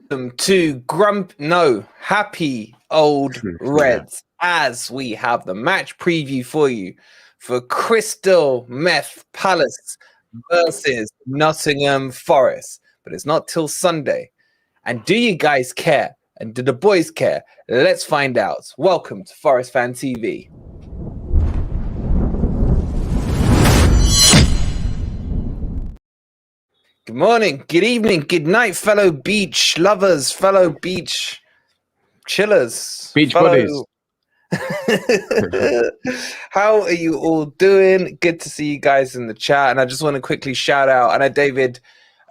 Welcome to Happy Old Reds, as we have the match preview for you for Crystal Meth Palace versus Nottingham Forest. But it's not till Sunday. And do you guys care? And do the boys care? Let's find out. Welcome to Forest Fan TV. Good morning, good evening, good night, fellow beach lovers, fellow beach chillers, beach buddies. How are you all doing? Good to see you guys in the chat. And I just want to quickly shout out. I know, David,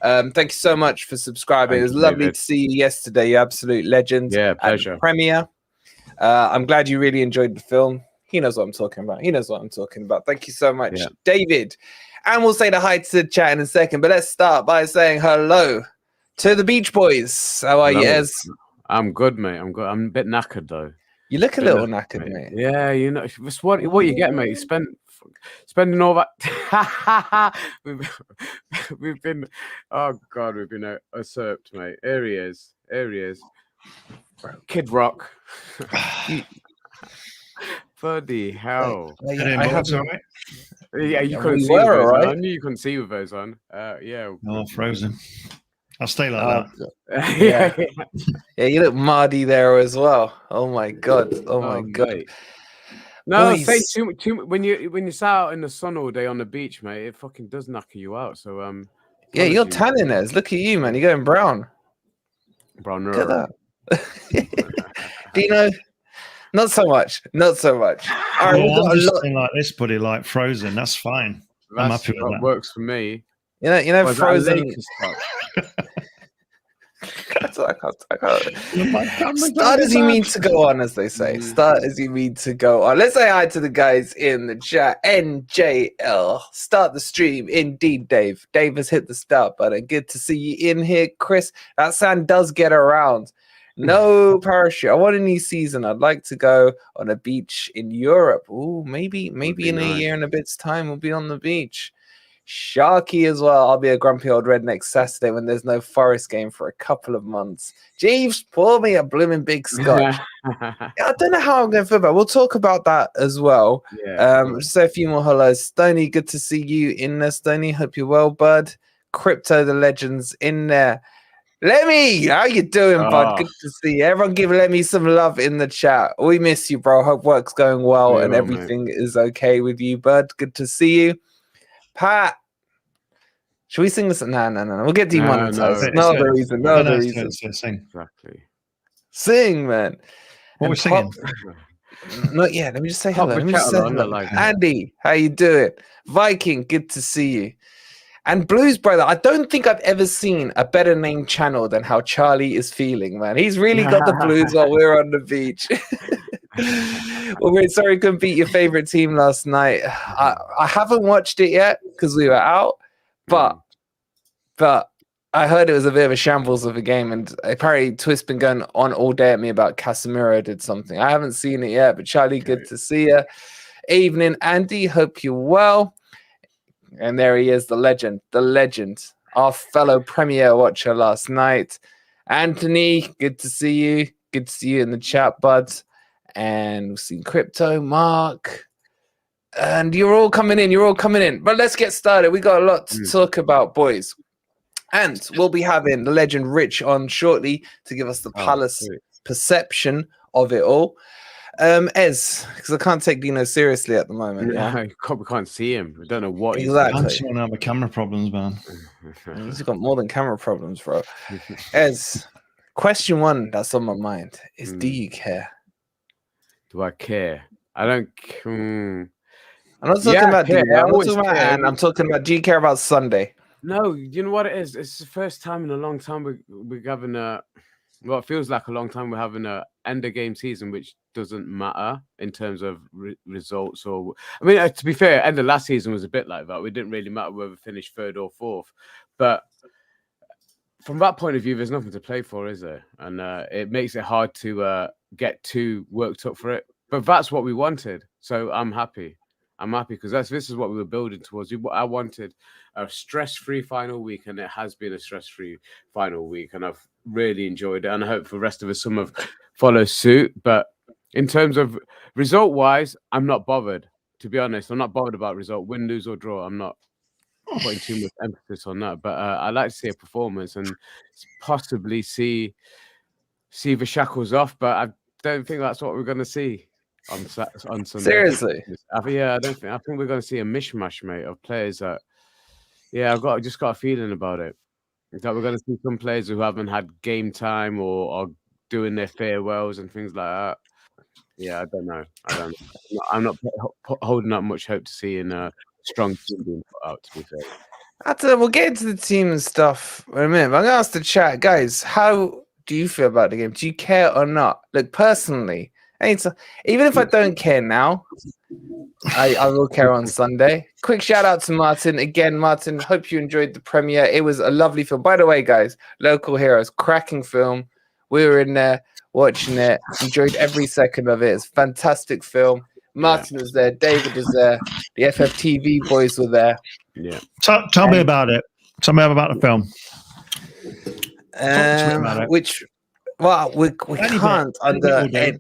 thank you so much for subscribing. It was lovely to see you yesterday. You absolute legend. Yeah, pleasure. Premiere. I'm glad you really enjoyed the film. He knows what I'm talking about. Thank you so much, David. And we'll say the hi to the chat in a second. But let's start by saying hello to the Beach Boys. How are you, Ez? I'm good, mate. I'm good. I'm a bit knackered, though. You look a little knackered, mate. Yeah, you know, what you get, mate. Spending all that. we've been, oh, God, we've been usurped, mate. Here he is. Kid Rock. Bloody hell. Yeah, you couldn't see with those on. I knew you couldn't see with those on. Oh, frozen. I'll stay like that. Yeah, you look muddy there as well. Oh my god. Mate. No, say too when you sat out in the sun all day on the beach, mate, it fucking does knock you out. So yeah, you're tanning there. Look at you, man. You're going brown. Brown. Look at that. Dino. Not so much. All right, I'm just saying like this, buddy, like frozen. That's fine. I'm happy with that. Works for me. You know, frozen. Start as you mean to go on, as they say. Start as you mean to go on. Let's say hi to the guys in the chat. NJL. Start the stream. Indeed, Dave. Dave has hit the start button. Good to see you in here, Chris. That sand does get around. No parachute. I want a new season. I'd like to go on a beach in Europe. Ooh, maybe in a year and a bit's time we'll be on the beach. Sharky as well. I'll be a grumpy old red next Saturday when there's no Forest game for a couple of months. Jeeves, pour me a blooming big scotch. I don't know how I'm going to feel about it. We'll talk about that as well. Just say a few more hellos. Stoney, good to see you in there, Stoney. Hope you're well, bud. Crypto the Legends in there. Lemmy, how you doing, bud? Good to see you. Everyone give Lemmy some love in the chat. We miss you, bro. Hope work's going well and everything is okay with you, bud. Good to see you. Pat, should we sing this? No. We'll get demonetized. No other reason. Exactly. Sing, man. What we're singing? Not yet. Let me just say hello. Andy, how you doing? Viking, good to see you. And Blues Brother, I don't think I've ever seen a better named channel than how Charlie is feeling, man. He's really got the blues while we're on the beach. Well, we're sorry couldn't beat your favorite team last night. I haven't watched it yet because we were out, but I heard it was a bit of a shambles of a game, and apparently Twist been going on all day at me about Casemiro did something. I haven't seen it yet, but Charlie, good to see you. Evening, Andy. Hope you're well. And there he is, the legend, our fellow Premier watcher last night. Anthony, good to see you. Good to see you in the chat, bud. And we've seen Crypto, Mark. And you're all coming in. But let's get started. We got a lot to talk about, boys. And we'll be having the legend Rich on shortly to give us the Palace perception of it all. Ez, because I can't take Dino seriously at the moment. We can't see him. We don't know what exactly. I'm still having camera problems, man. He's got more than camera problems, bro. Ez, question one that's on my mind is: do you care? Do I care? I don't. I'm not talking about Dino. I'm not talking about Anne. I'm talking about. Do you care about Sunday? No, you know what it is. It's the first time in a long time we're having a. Well, it feels like a long time we're having a end of game season, which doesn't matter in terms of results. Or I mean, to be fair, end of last season was a bit like that. We didn't really matter whether we finished third or fourth. But from that point of view, there's nothing to play for, is there? And it makes it hard to get too worked up for it. But that's what we wanted, so I'm happy. I'm happy because this is what we were building towards. I wanted a stress-free final week, and it has been a stress-free final week, and I've really enjoyed it. And I hope for the rest of the summer follow suit. But in terms of result-wise, I'm not bothered. To be honest, I'm not bothered about result, win, lose, or draw. I'm not putting too much emphasis on that. But I like to see a performance and possibly see the shackles off. But I don't think that's what we're going to see on Sunday. Seriously? I think we're going to see a mishmash, mate, of players that. Yeah, I've just got a feeling about it. That we're going to see some players who haven't had game time or are doing their farewells and things like that. Yeah, I don't know. I'm not holding up much hope to seeing a strong team being put out, to be fair. We'll get into the team and stuff in a minute. But I'm going to ask the chat, guys, how do you feel about the game? Do you care or not? Look, personally, even if I don't care now, I will care on Sunday. Quick shout out to Martin. Again, Martin, hope you enjoyed the premiere. It was a lovely film. By the way, guys, Local Heroes, cracking film. We were in there watching it, enjoyed every second of it. It's a fantastic film. Martin was there, David was there, the FFTV boys were there. Yeah. Tell me about it. Tell me about the film. We can't under NDA.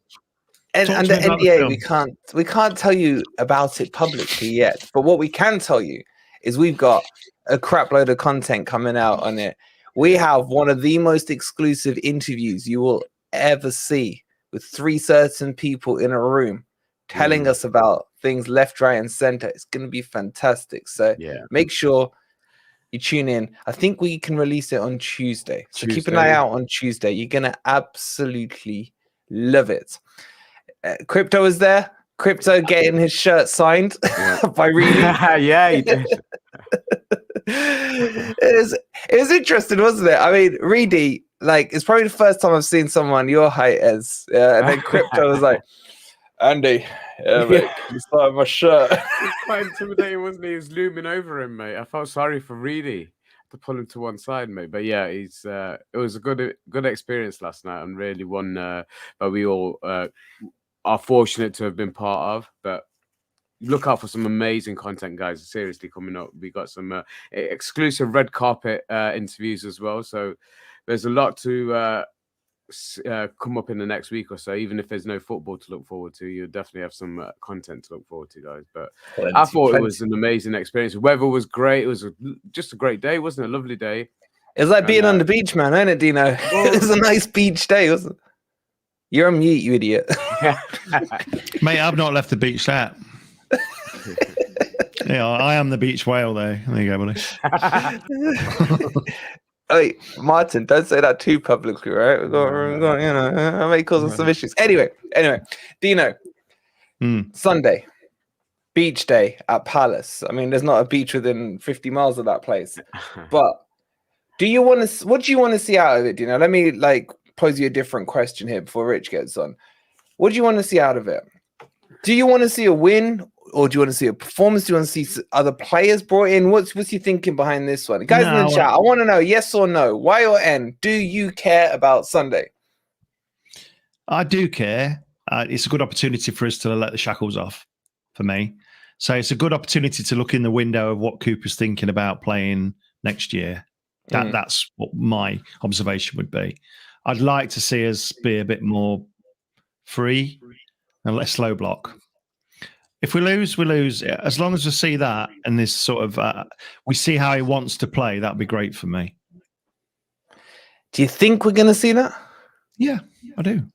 We can't tell you about it publicly yet. But what we can tell you is we've got a crap load of content coming out on it. We have one of the most exclusive interviews you will ever see with 3 certain people in a room telling us about things left, right, and center. It's going to be fantastic. So make sure you tune in. I think we can release it on Tuesday. So keep an eye out on Tuesday. You're going to absolutely love it. Crypto is there. Crypto getting his shirt signed by Reedy. Yeah, he did. It was interesting, wasn't it? I mean, Reedy, like, it's probably the first time I've seen someone your height as. And then Crypto was like, Andy, mate, you started my shirt. Quite intimidating, wasn't he? He was looming over him, mate. I felt sorry for Reedy to pull him to one side, mate. But yeah, it was a good experience last night, and really one that we all are fortunate to have been part of. But look out for some amazing content, guys. Seriously, coming up, we got some exclusive red carpet interviews as well. So there's a lot to come up in the next week or so. Even if there's no football to look forward to, you'll definitely have some content to look forward to, guys. But I thought it was an amazing experience. The weather was great. It was just a great day, wasn't it? A lovely day. It's like being on the beach, man, ain't it, Dino? It was a nice beach day, wasn't it? You're on mute, you idiot. Mate, I've not left the beach yet. Yeah, I am the beach whale, though. There you go, buddy. Hey, Martin, don't say that too publicly, right? We've got, I may cause some issues. Anyway, Dino, Sunday, beach day at Palace. I mean, there's not a beach within 50 miles of that place. But what do you want to see out of it, Dino? Let me pose you a different question here before Rich gets on. What do you want to see out of it? Do you want to see a win, or do you want to see a performance? Do you want to see other players brought in? What's your thinking behind this one? Guys in the chat, I want to know yes or no, Y or N. Do you care about Sunday? I do care. It's a good opportunity for us to let the shackles off for me. So it's a good opportunity to look in the window of what Cooper's thinking about playing next year. That's what my observation would be. I'd like to see us be a bit more free and less slow block. If we lose, we lose. As long as we see that and this sort of, we see how he wants to play, that'd be great for me. Do you think we're going to see that? Yeah, I do.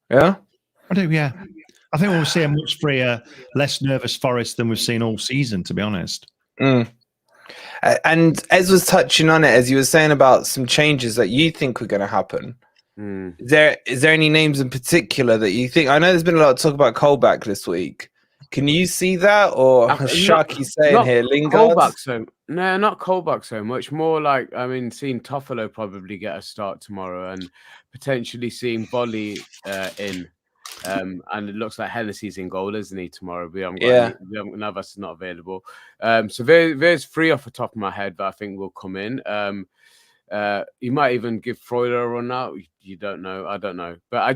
Yeah? I do, yeah. I think we'll see a much freer, less nervous Forest than we've seen all season, to be honest. And Ez was touching on it, as you were saying about some changes that you think were going to happen. Is there any names in particular that you think? I know there's been a lot of talk about Colback this week. Can you see that, or Sharky saying here, Lingard? No, not Colback so much. More like, seeing Toffolo probably get a start tomorrow, and potentially seeing Bolly in. And it looks like Hennessy's in goal, isn't he, tomorrow? We haven't got none of us not available. So there's 3 off the top of my head that I think will come in. You might even give Freuler a run out. You don't know. I don't know. But I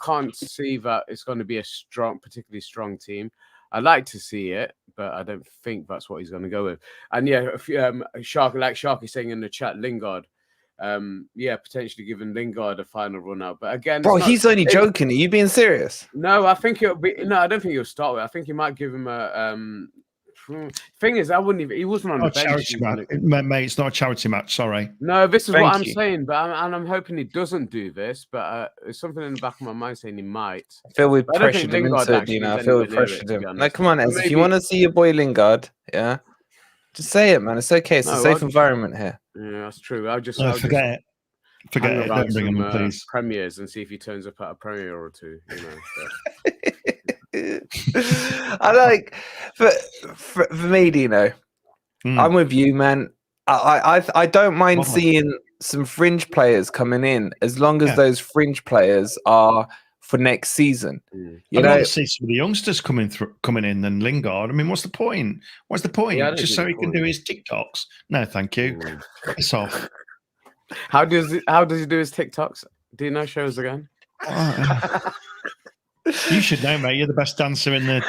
can't see that it's going to be a particularly strong team. I'd like to see it, but I don't think that's what he's going to go with. And yeah, Sharky saying in the chat, Lingard. Potentially giving Lingard a final run out. But again, bro, he's only joking. Are you being serious? No, I think it'll be. No, I don't think he'll start with. I think he might give him a. Thing is, I wouldn't even. He wasn't on the bench. Charity match, mate. It's not a charity match. Sorry. No, this is what I'm saying, but I'm hoping he doesn't do this. But it's something in the back of my mind saying he might. I feel we pressured him into it, I feel we pressured him. Like, come on, Ez, if you want to see your boy Lingard, yeah, just say it, man. It's okay. It's a safe environment here. Yeah, that's true. I'll just forget it. Forget it. Don't bring him in, please. Premieres and see if he turns up at a premiere or two. You know. I like for me, Dino. I'm with you, man. I don't mind seeing some fringe players coming in as long as those fringe players are for next season. I'd rather see some of the youngsters coming in than Lingard. I mean, what's the point? What's the point? Yeah, just so he can do his TikToks? No, thank you. It's off. How does he do his TikToks? Do you know shows again? You should know, mate. You're the best dancer in the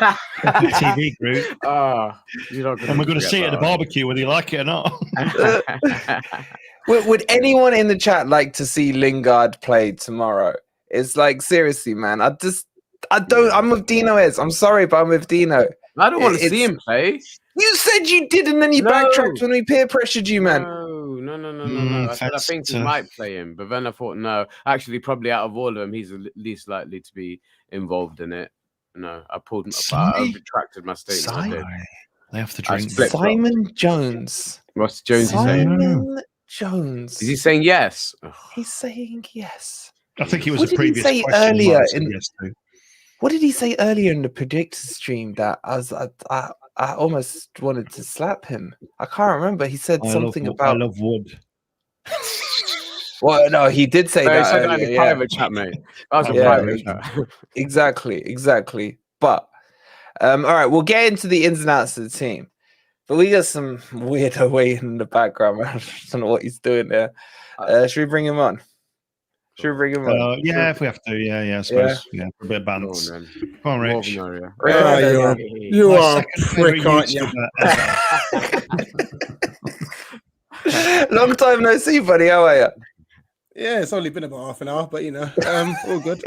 TV group. And we're going to see it at the barbecue, whether you like it or not. Would anyone in the chat like to see Lingard play tomorrow? It's like, seriously, man. I don't. I'm with Dino. I'm sorry, but I'm with Dino. I don't want to see him play. You said you did, and then you backtracked when we peer pressured you, man. No. I think he might play him, but then I thought, no. Actually, probably out of all of them, he's the least likely to be involved in it. No, I retracted my statement. They have to drink. Simon Jones. What's Jones saying? Simon Jones. Is he saying yes? He's saying yes. I think it was a previous question. What did he say earlier in the predictor stream that I almost wanted to slap him? I can't remember. He said something about I love wood. Well, no, he did say that. Earlier, private chat, mate. That was a private chat. Exactly. But all right, we'll get into the ins and outs of the team. But we got some weirdo way in the background. I don't know what he's doing there. Should we bring him on? Yeah, if we have to. Yeah, I suppose. Yeah, for a bit of balance. Come on, Rich. You are a prick, aren't you? Long time no see, buddy. How are you? Yeah, it's only been about half an hour, but all good.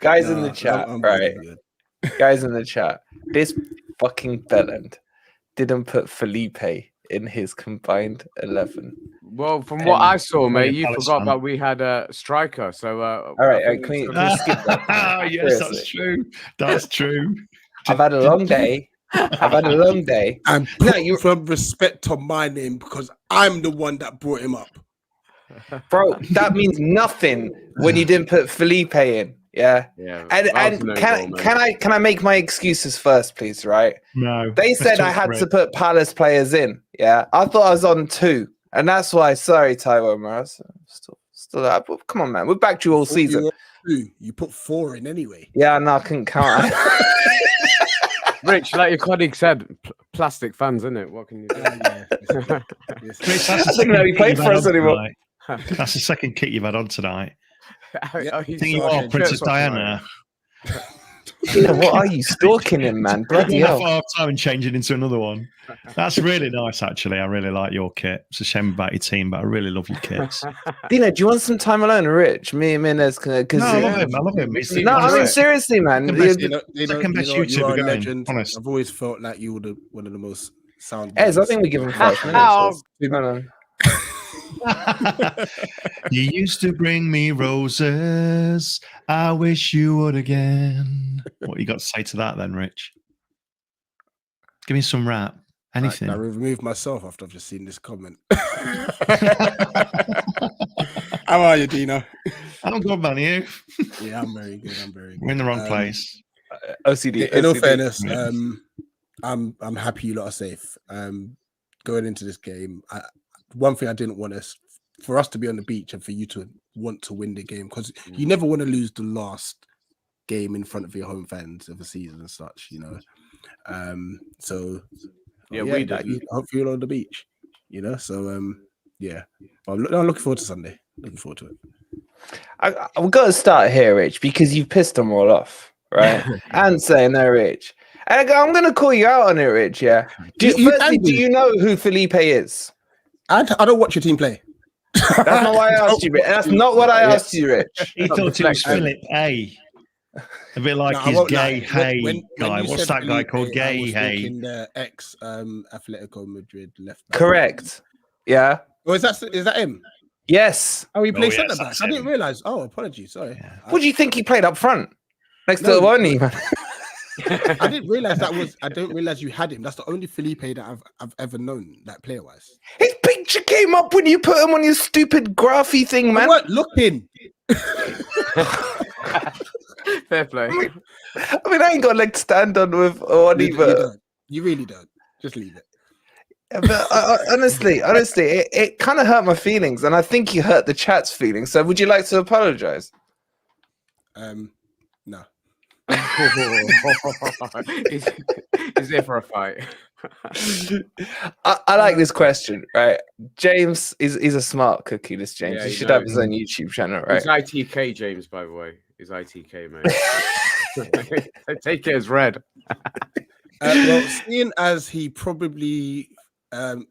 Guys in the chat, right? Guys in the chat. This fucking bellend didn't put Felipe in his combined 11. Well, from what I saw, mate, you forgot that we had a striker. So, all right, can we skip that? Yes, that's true. That's true. I've had a long day. And put some respect on my name because I'm the one that brought him up. Bro, that means nothing when you didn't put Felipe in. Yeah. And can I make my excuses first, please? Right? No. They said I had to put Palace players in. Yeah. I thought I was on 2, and that's why. Sorry, Taiwo Morris. Still up. Come on, man. We're back to you all season. You put 4 in anyway. Yeah, no, I couldn't count. Rich, like your colleague said, plastic fans, isn't it? What can you do? Rich, that's I didn't know he played for us anymore. That's the second kit you've had on tonight. I think you are Princess Diana. What are you stalking him, man? Bloody hell. Half time and changing into another one. That's really nice, actually. I really like your kit. It's a shame about your team, but I really love your kits. Dino, do you want some time alone, Rich? Me and Minez can. No, I love him. No, I mean seriously, man. Second best YouTuber going. Legend. Honest. I've always felt like you were one of the most sound. I think we give him 5 minutes. No. You used to bring me roses. I wish you would again. What you got to say to that then, Rich? Give me some rap. Anything. I removed myself after I've just seen this comment. How are you, Dino? I'm good, man. You? Yeah, I'm very good. We're in the wrong place. OCD. In all fairness, I'm happy you lot are safe. Going into this game, one thing I didn't want is for us to be on the beach and for you to want to win the game, because you never want to lose the last game in front of your home fans of the season and such, So we do. Hopefully you're on the beach, So yeah, I'm looking forward to Sunday. Looking forward to it. I've got to start here, Rich, because you've pissed them all off, right? And saying they're rich. And I go, I'm going to call you out on it, Rich. Yeah. Firstly, do you know who Felipe is? I don't watch your team play. That's not why I asked you, Rich. That's not what I asked you, Rich. He thought it was Philip A. A bit like his Gay Hay guy. What's that guy called? Gay Hay. The ex Atletico Madrid left back. Correct. Yeah. Oh, is that him? Yes. Oh, he plays centre back. I didn't realize. Oh, apologies. Sorry. Yeah. What do you think he played up front next to Iwani, man? I didn't realize I don't realize you had him. That's the only Felipe that I've ever known, like player wise. His picture came up when you put him on your stupid graphy thing, man. I weren't looking. Fair play. I mean, I ain't got a leg to stand on with Iwani, but you really don't. Just leave it. But honestly, it kind of hurt my feelings, and I think you hurt the chat's feelings. So, would you like to apologize? No. He's there for a fight. I like this question, right? James is a smart cookie. This James, Yeah, he you should know, have his own YouTube channel, right? He's ITK, James, by the way. He's ITK, mate. Take it as red. Well, seeing as he probably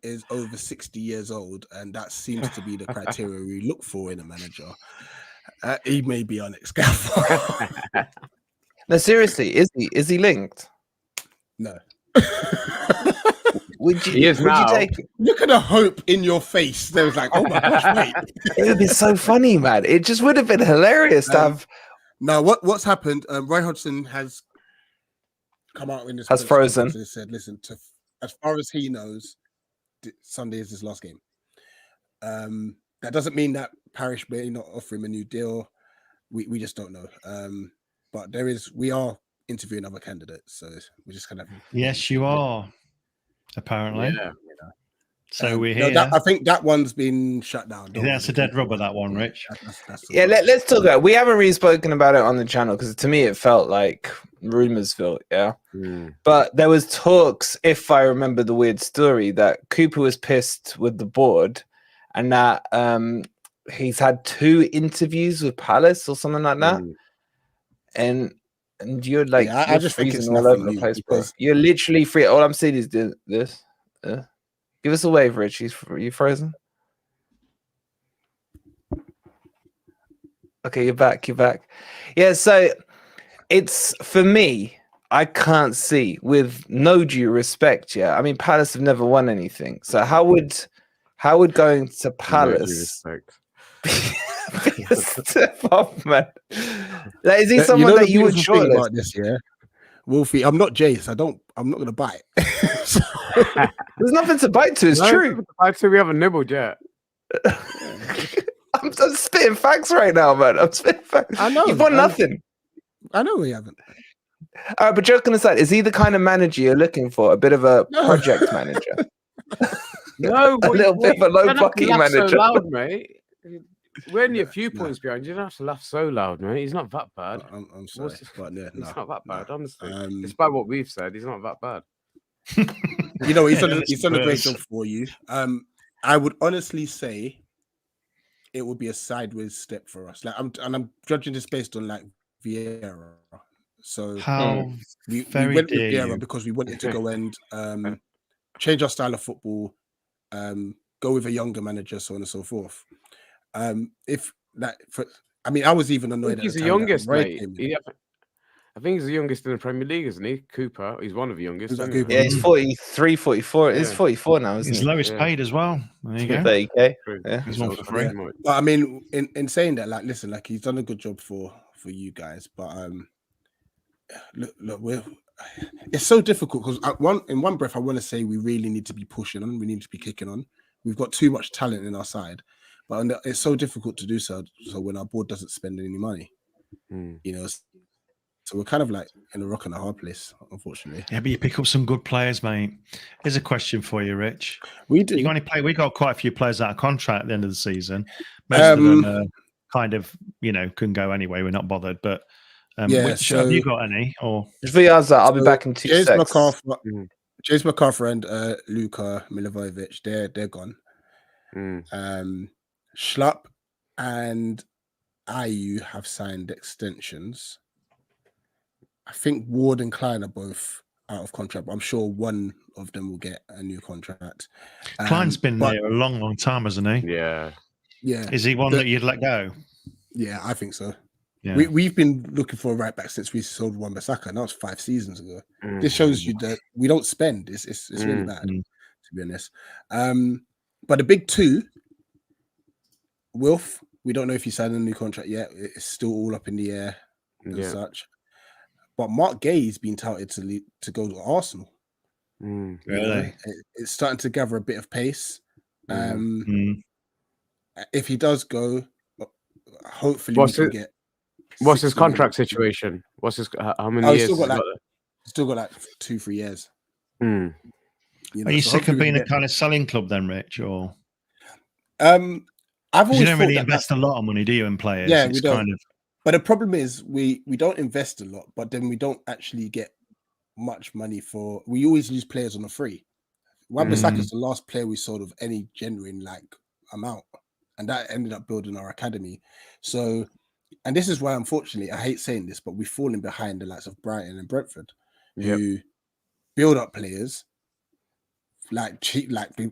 is over 60 years old, and that seems to be the criteria we look for in a manager, he may be on next scaffold. No, seriously, is he linked? No. Would you? He is now. You take it? Look at the hope in your face. There was like, oh my gosh, wait. It would be so funny, man. It just would have been hilarious to have. Now, what's happened? Roy Hodgson has come out in this. Has frozen. And said, listen, as far as he knows, Sunday is his last game. That doesn't mean that Parish may not offer him a new deal. We just don't know. But we are interviewing other candidates, so we're just kind of. Yes, you are. Apparently. Yeah. So we're here. I think that one's been shut down. That's a dead rubber, that one, Rich. Let's talk about it. We haven't really spoken about it on the channel because to me it felt like rumorsville, yeah. But there was talks, if I remember the weird story, that Cooper was pissed with the board and that he's had 2 interviews with Palace or something like that. And you're like, I just think it's all over the place, bro. You're literally free. All I'm saying is this. Give us a wave, Rich. You frozen? Okay, you're back. Yeah, so it's for me. I can't see, with no due respect. Yeah, I mean, Palace have never won anything. So how would going to Palace be a step up, man? Like, is he someone that you would shortlist about this? Yeah, Wolfie. I'm not Jace. I'm not gonna bite. There's nothing to bite to. It's true. Actually, we haven't nibbled yet. I'm spitting facts right now, man. I'm spitting facts. I know. You've won nothing. I know we haven't. All right, but joking aside, is he the kind of manager you're looking for? A bit of a project manager? No, a little bit of a low bucket manager. So loud, mate. We're only a few points behind. You don't have to laugh so loud, mate. He's not that bad. I'm sorry, but yeah, he's not that bad, honestly. Despite what we've said, he's not that bad. You know, he's done a great job for you. I would honestly say it would be a sideways step for us. Like I'm judging this based on like Vieira. So we went with Vieira because we wanted to go and change our style of football, go with a younger manager, so on and so forth. I was even annoyed. He's the youngest, mate. I think he's the youngest in the Premier League, isn't he? Cooper. He's one of the youngest. Yeah, he's 43, 44. He's 44 now, isn't he? He's lowest paid as well. There you go. 30K. Yeah, he's one for free. But I mean, in saying that, like, listen, like he's done a good job for you guys, but look, it's so difficult because in one breath I want to say we really need to be pushing on, we need to be kicking on. We've got too much talent in our side, but it's so difficult to do so when our board doesn't spend any money, you know. So we're kind of like in a rock and a hard place, unfortunately. Yeah, but you pick up some good players, mate. Here's a question for you, Rich. We do. We got quite a few players out of contract at the end of the season. Most of them kind of, can go anyway. We're not bothered. But have you got any? Or I'll be back in 2 seconds. James MacArthur and Luka Milivojevic, they're gone. Schlupp and Ayew have signed extensions. I think Ward and Klein are both out of contract, but I'm sure one of them will get a new contract. Klein's been there a long, long time, hasn't he? Yeah. Is he one that you'd let go? Yeah, I think so. Yeah. We've been looking for a right back since we sold Wan-Bissaka, and that was 5 seasons ago. This shows you that we don't spend. It's really bad, to be honest. But the big two, Wilf, we don't know if he signed a new contract yet. It's still all up in the air and such. But Mark Gay's been touted to go to Arsenal. Really? It's starting to gather a bit of pace. If he does go, hopefully we can get. What's his contract situation? What's his how many years? Still got like 2-3 years. Are you sick of being a kind of selling club then, Rich? Or I've always you don't really invest a lot of money, do you, in players? Yeah, we don't. But the problem is we don't invest a lot, but then we don't actually get much money for. We always use players on a free. Wan-Bissaka is the last player we sold of any genuine amount, and that ended up building our academy. So, and this is why, unfortunately, I hate saying this, but we've fallen behind the likes of Brighton and Brentford, who build up players cheap. We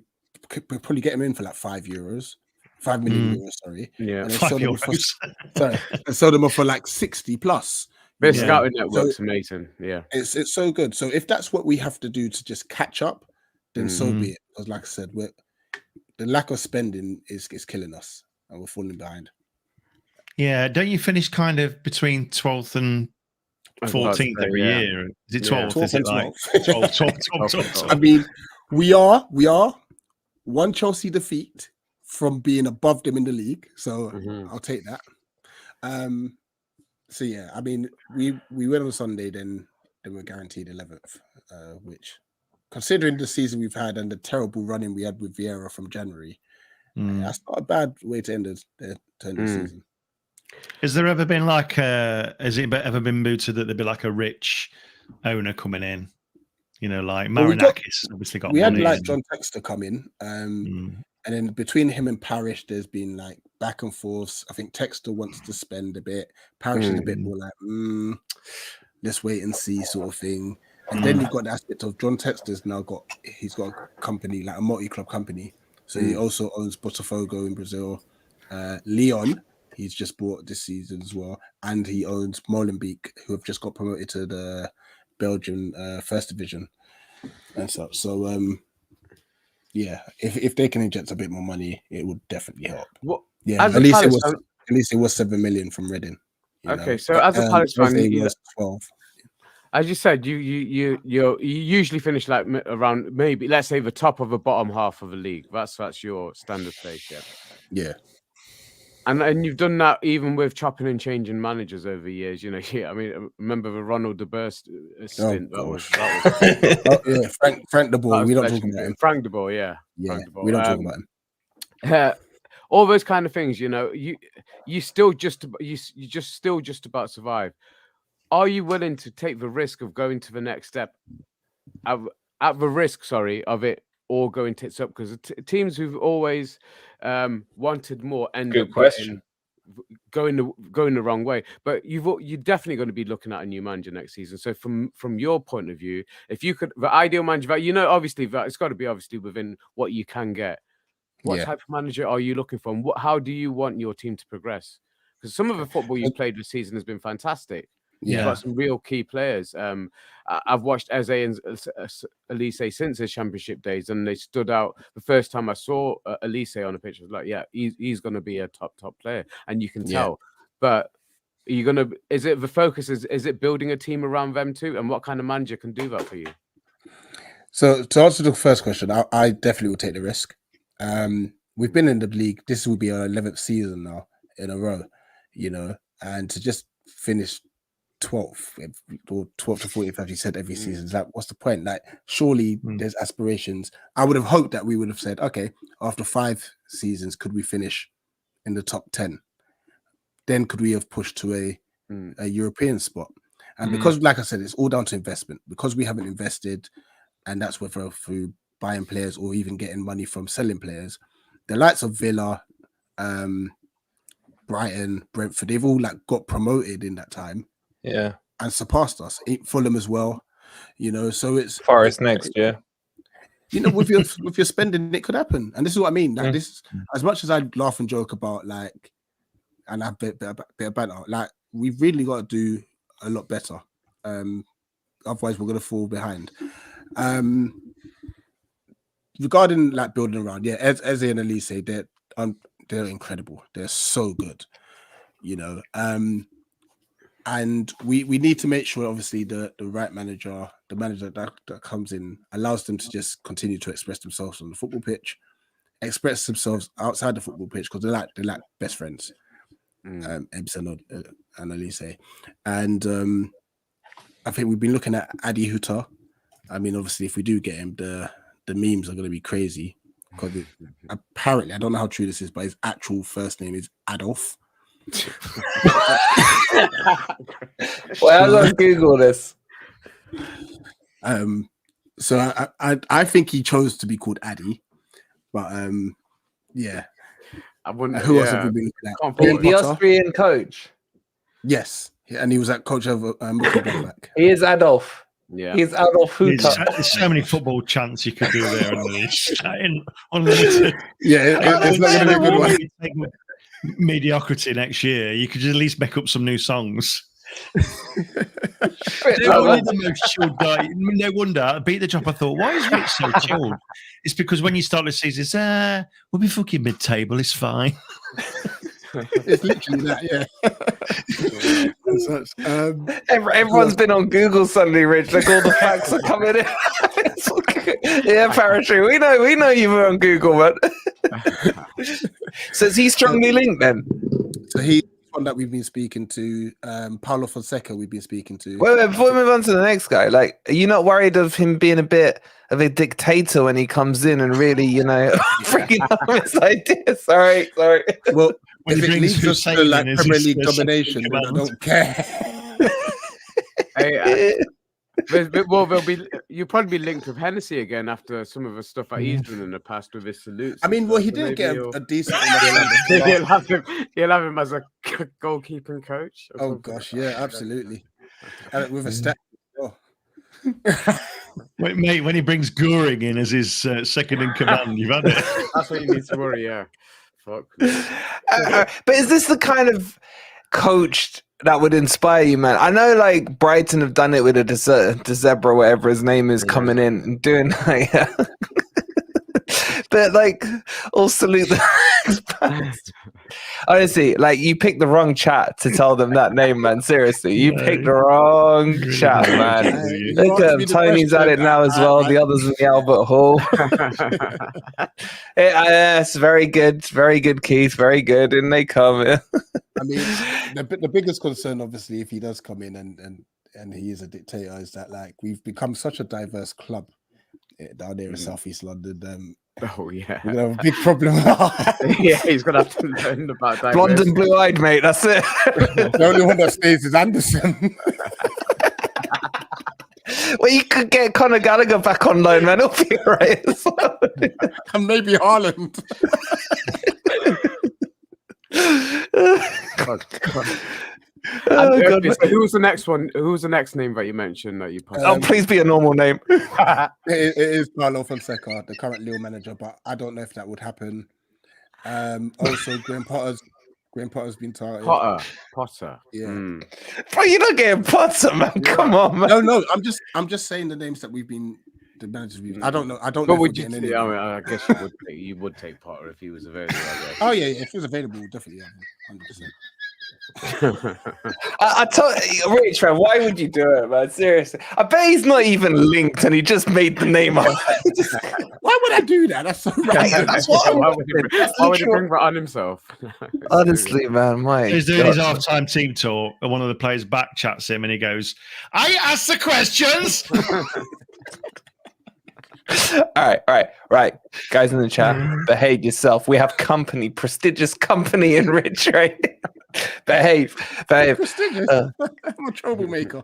probably get them in for €5 million, sorry. Yeah, and sell them off for 60 plus. Their scouting network's amazing. Yeah, it's so good. So if that's what we have to do to just catch up, then so be it. Because like I said, the lack of spending is killing us, and we're falling behind. Yeah, don't you finish kind of between 12th and 14th every year? Is it 12th? 12th is it like 12? I mean, we are one Chelsea defeat from being above them in the league, so I'll take that. So yeah, I mean, we win on Sunday, then we're guaranteed 11th, which, considering the season we've had and the terrible running we had with Vieira from January, that's not a bad way to end the season. Has there ever been has it ever been mooted that there'd be a rich owner coming in? You know, like Marinakis obviously got. We had John Textor come in, and then between him and Parish, there's been back and forth. I think Textor wants to spend a bit. Parish is a bit more let's wait and see sort of thing. And then you've got the aspect of John Textor's now got a company, a multi-club company. So he also owns Botafogo in Brazil. Leon, he's just bought this season as well. And he owns Molenbeek, who have just got promoted to the Belgian First Division and stuff. So, yeah, if they can inject a bit more money, it would definitely help. At least it was 7 million from Reading. Okay, so as a Palace fan, it was 12. As you said, you usually finish around maybe, let's say, the top of the bottom half of the league. That's your standard place, yeah. And you've done that even with chopping and changing managers over the years. You know, I mean, remember the Ronald de Burst stint? That was Frank de Boer. We don't talk about him. Frank de Boer, yeah. Frank de Boer. We don't talk about him. All those kind of things. You know, you still just about survive. Are you willing to take the risk of going to the next step at the risk, of it all going tits up? Because teams who've always wanted more end up going the wrong way. But you're definitely going to be looking at a new manager next season. So from your point of view, if you could, the ideal manager, obviously it's got to be obviously within what you can get. What type of manager are you looking for? And how do you want your team to progress? Because some of the football you've played this season has been fantastic. You've got some real key players. I've watched Eze and Elise since his championship days, and they stood out. The first time I saw Elise on a pitch, I was like, he's going to be a top player, and you can tell. But are you going to? Is it the focus? Is it building a team around them too? And what kind of manager can do that for you? So to answer the first question, I definitely will take the risk. We've been in the league. This will be our 11th season now in a row, and to just finish 12th or 12th to 40th, as you said, every season. It's what's the point? Surely there's aspirations. I would have hoped that we would have said, okay, after 5 seasons, could we finish in the top 10? Then could we have pushed to a European spot? And because, like I said, it's all down to investment. Because we haven't invested, and that's whether through buying players or even getting money from selling players. The likes of Villa, Brighton, Brentford, they've all got promoted in that time. Yeah. and surpassed us. Fulham as well, you know. So it's Forest next year. You know, with your spending, it could happen. And this is what I mean. Like this, as much as I laugh and joke about like, and have a bit of banter, like we've really got to do a lot better. Otherwise, we're going to fall behind. Regarding like building around, yeah, Eze and Elise, they're incredible. They're so good, you know. And we need to make sure, obviously, the right manager, the manager that comes in, allows them to just continue to express themselves on the football pitch, express themselves outside the football pitch, because they're like best friends, Ebs and Elise. And I think we've been looking at Adi Huta. I mean, obviously, if we do get him, the memes are going to be crazy, because apparently, I don't know how true this is, but his actual first name is Adolf. Well, I'll Google this. So I think he chose to be called Addy, but yeah. I wouldn't. Who else have we been looking at? The Austrian coach. Yes, and he was at coach of back. He is Adolf. Yeah, he's Adolf Huta. There's so many football chants you could do there, unlimited. Yeah, it's not going to be a good one. Mediocrity next year, you could at least make up some new songs. They're only the most chilled guy. No wonder. Beat the Drop. I thought, why is Rich so chilled? It's because when you start the season, we'll be fucking mid-table. It's fine. It's literally that, yeah. Everyone's been on Google Sunday, Rich. Like all the facts are coming in. Yeah, Parachute. We know you were on Google, man. So is he strongly linked then? So he's one that we've been speaking to. Paulo Fonseca, we've been speaking to. Wait, before we move on to the next guy, like, are you not worried of him being a bit of a dictator when he comes in and really, freaking out his ideas? Sorry. Well, when if it leads us to like Premier League domination, then I don't care. You'll probably be linked with Hennessy again after some of the stuff that he's done in the past with his salutes. I mean, he didn't get a decent. He'll have him as a goalkeeping coach. Oh gosh, yeah, absolutely. With a step. Mate, when he brings Goring in as his second in command, you've had it. That's what you need to worry. Yeah. Fuck. But is this the kind of coach that would inspire you, man? I know, like, Brighton have done it with a De Zebra, whatever his name is, coming in and doing like, but like, all salute the honestly, like, you picked the wrong chat to tell them that name, man. Seriously, you picked the wrong chat, man. Look at him. Tony's at it now as well. The others in the Albert Hall. Yes, very good, Keith. Very good. And they come. I mean, the biggest concern, obviously, if he does come in and he is a dictator, is that like we've become such a diverse club down there in Southeast London. Oh yeah, we're gonna have a big problem. Yeah, he's gonna have to learn about that. Blonde and blue-eyed, mate. That's it. The only one that stays is Anderson. Well, you could get Conor Gallagher back on loan, man. He'll be all right as well. And maybe Haaland. God. Who's the next one? Who's the next name that you mentioned that you put? Please be a normal name. It is Paulo Fonseca, the current Lille manager, but I don't know if that would happen. Also, Graham Potter's been targeted. Potter. Yeah. But you're not getting Potter, man. Yeah. Come on, man. No. I'm just saying the names that we've been. The managers we've. I don't know. But would you? I guess you would take Potter if he was available. Oh yeah. If he was available, definitely. 100%. I told Rich, man, why would you do it, man? Seriously, I bet he's not even linked, and he just made the name up. Why would I do that? That's so right. That's what why would he bring that on himself? Honestly, man, he's doing his half-time team talk, and one of the players back chats him, and he goes, "I ask the questions." All right, guys in the chat, behave yourself. We have company, prestigious company in Rich, right? behave. Prestigious. I'm a troublemaker.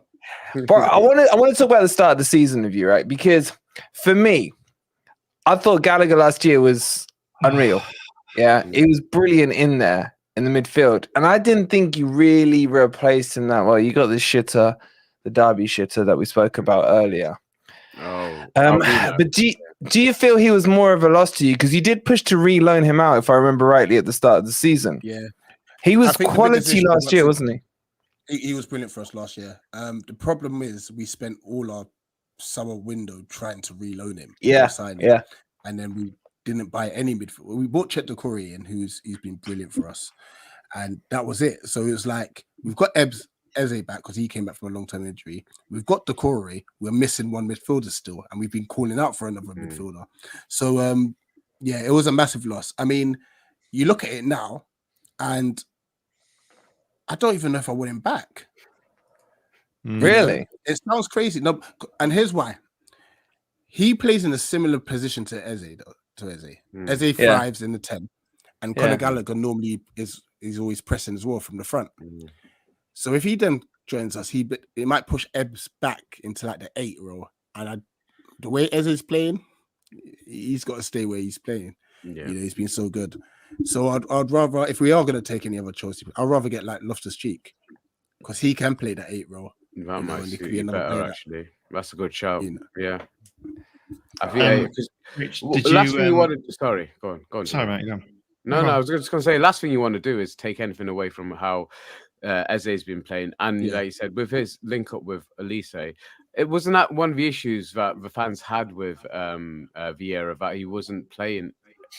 But I want to talk about the start of the season with you, right? Because for me, I thought Gallagher last year was unreal. Yeah, he was brilliant in there in the midfield, and I didn't think you really replaced him that well. You got this shitter the derby shitter that we spoke about earlier. Oh, But do you feel he was more of a loss to you? Because you did push to re-loan him out, if I remember rightly, at the start of the season. Yeah. He was quality last year, wasn't he? He was brilliant for us last year. The problem is we spent all our summer window trying to reloan him. Yeah. And then we didn't buy any midfield. We bought Chet Decore in, he's been brilliant for us. And that was it. So it was like, we've got Eze back because he came back from a long-term injury. We've got Decore. We're missing one midfielder still, and we've been calling out for another midfielder. So, it was a massive loss. I mean, you look at it now, and I don't even know if I want him back. Really? You know? It sounds crazy. No, and here's why. He plays in a similar position to Eze. Eze thrives in the 10, and Conor Gallagher normally is always pressing as well from the front. So if he then joins us, it might push Ebbs back into like the 8 role. And the way Eze's playing, he's got to stay where he's playing. Yeah. You know, he's been so good. So I'd rather, if we are going to take any other choice, I'd rather get like Loftus-Cheek because he can play that 8 role. That might suit you better, actually. That's a good shout. You know. Yeah. I think Rich, last thing you wanted to, sorry, go on. Sorry, mate. Go on. No, I was just going to say, last thing you want to do is take anything away from how Eze's been playing. And like you said, with his link up with Elise, it wasn't that one of the issues that the fans had with Vieira, that he wasn't playing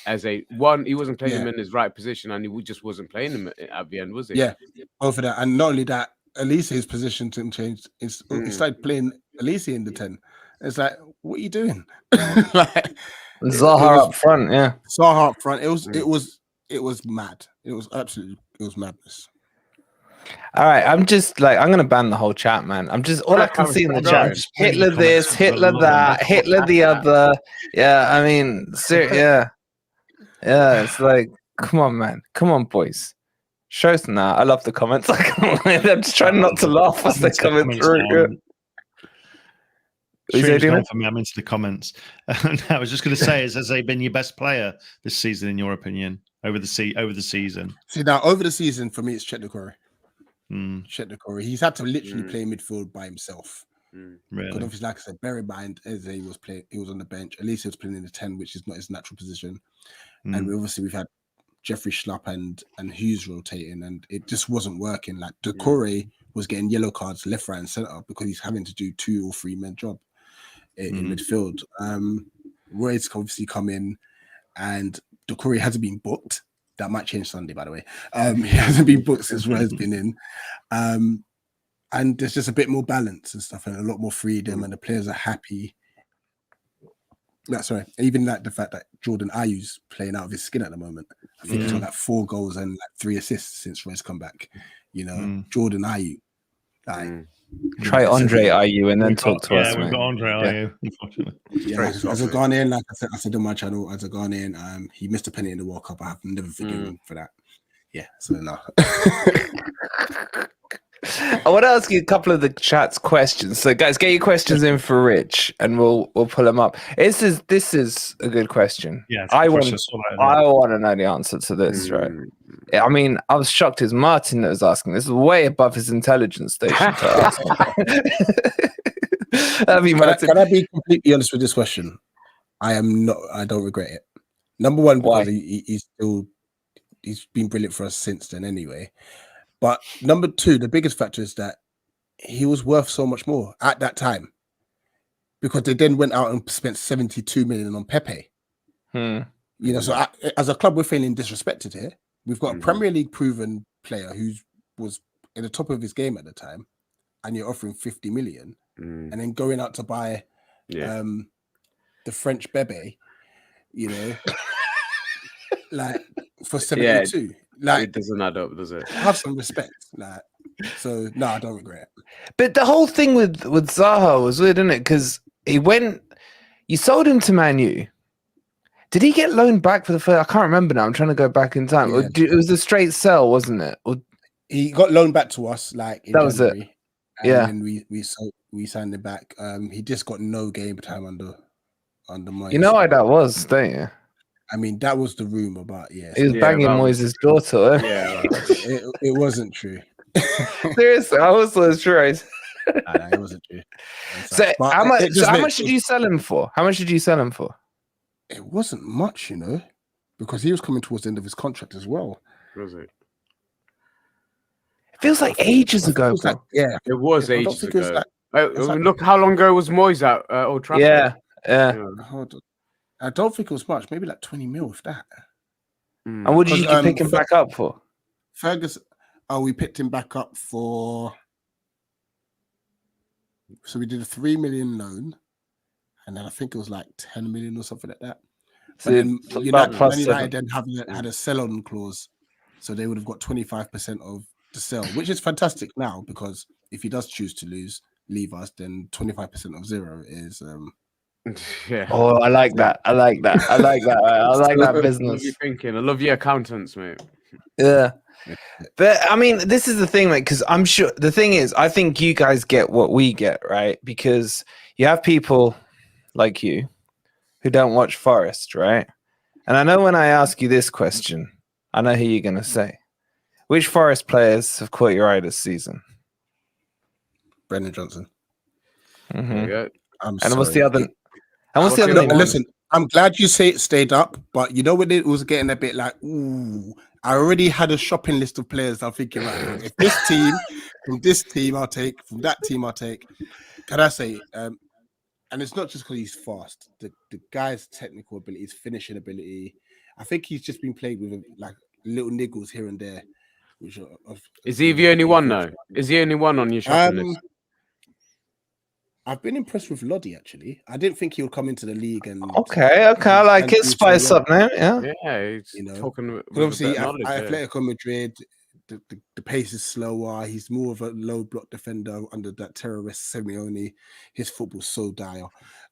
Eze. One, he wasn't playing him in his right position, and he just wasn't playing him at the end, was he? Yeah, both of that. And not only that, Elise's position didn't change. He started playing Elise in the 10. It's like, what are you doing? Like Zaha up front, Zaha up front. It was mad. It was madness. All right, I'm gonna ban the whole chat, man. All I can see in the chat: Hitler this, Hitler that, Hitler the other. Yeah, I mean, yeah. It's like, come on, man, come on, boys. Show us now. I love the comments. I'm just trying not to laugh as they're coming through. I'm into the comments. I was just going to say, has Eze been your best player this season, in your opinion, over the season? See, now over the season for me, it's Chet Decore. Chet Decore. He's had to literally play midfield by himself. Really? Because obviously, like I said, bear in mind, Eze was playing. He was on the bench. Elise was playing in the 10, which is not his natural position. And we've had Jeffrey Schlupp and Hughes rotating, and it just wasn't working. Like Decore was getting yellow cards left, right, and center because he's having to do 2 or 3 men job in midfield. Roy's obviously come in, and Decore hasn't been booked. That might change Sunday, by the way. He hasn't been booked since Roy's been in. And there's just a bit more balance and stuff, and a lot more freedom, and the players are happy. That's right. Even like the fact that Jordan Ayew's playing out of his skin at the moment. I think he's got like 4 goals and like 3 assists since Roy's come back. You know, Jordan Ayew. Try Andre Ayew and then talk to us. Yeah, we've got Andre Ayew, unfortunately. Yeah, as a Ghanaian, like I said on my channel, as a Ghanaian, he missed a penny in the World Cup. I have never forgiven him for that. Yeah, so no. I want to ask you a couple of the chat's questions. So, guys, get your questions in for Rich, and we'll pull them up. This is a good question. Yeah, I want to know the answer to this, right? I mean, I was shocked. It's Martin that was asking. This is way above his intelligence station to ask. Can I be completely honest with this question? I don't regret it. Number one, because he's been brilliant for us since then, anyway. But number 2, the biggest factor is that he was worth so much more at that time, because they then went out and spent 72 million on Pepe. You know, so as a club, we're feeling disrespected here. We've got a Premier League proven player who was in the top of his game at the time, and you're offering 50 million, and then going out to buy the French Bebe, you know, like for 72. Yeah. Like, it doesn't add up, does it? Have some respect. Like, so no, I don't regret it. But the whole thing with Zaha was weird, isn't it? Because you sold him to Man U. Did he get loaned back for the first? I can't remember now. I'm trying to go back in time. Yeah. It was a straight sell, wasn't it? He got loaned back to us like in that January, was it. Yeah, and we signed him back. He just got no game time under Moyes. You know why that was, don't you? I mean, that was the rumor, but he was banging Moyes' daughter. Yeah, it wasn't true. Seriously, I was true. Nah, it wasn't true. So how much did you sell him for? How much did you sell him for? It wasn't much, you know, because he was coming towards the end of his contract as well. Was it? It feels like ages ago, bro. Yeah, it was I ages don't think ago. it was Look how long ago was Moyes at Old Trafford. Yeah. Hold on. I don't think it was much. Maybe like 20 mil, if that. And what did you pick him back up for? Ferguson. Oh, we picked him back up for. So we did a 3 million loan, and then I think it was like 10 million or something like that. So But then United then $7. had a sell-on clause, so they would have got 25% of the sell, which is fantastic now because if he does choose to leave us, then 25% of zero is. Yeah. Oh, I like that. I like that. I like that. I like that business. I love your thinking. I love your accountants, mate. Yeah. But I mean, this is the thing, mate, because I'm sure the thing is, I think you guys get what we get, right? Because you have people like you who don't watch Forest, right? And I know when I ask you this question, I know who you're going to say. Which Forest players have caught your eye this season? Brendan Johnson. Mm-hmm. I'm and sorry. what's the other? And what's the other name? Listen, I'm glad you say it stayed up, but you know when it was getting a bit like, ooh, I already had a shopping list of players. I'm thinking, right, if this team, from this team, I'll take, from that team, I'll take. Can I say, and it's not just because he's fast. The guy's technical ability, his finishing ability. I think he's just been played with like little niggles here and there. Which is he the only one though? Is he only one on your shopping list? I've been impressed with Lodi actually. I didn't think he would come into the league and okay. I like it. Spice up now, yeah. He's talking with obviously Atletico Madrid. The pace is slower. He's more of a low block defender under that terrorist Simeone. His football's so dire,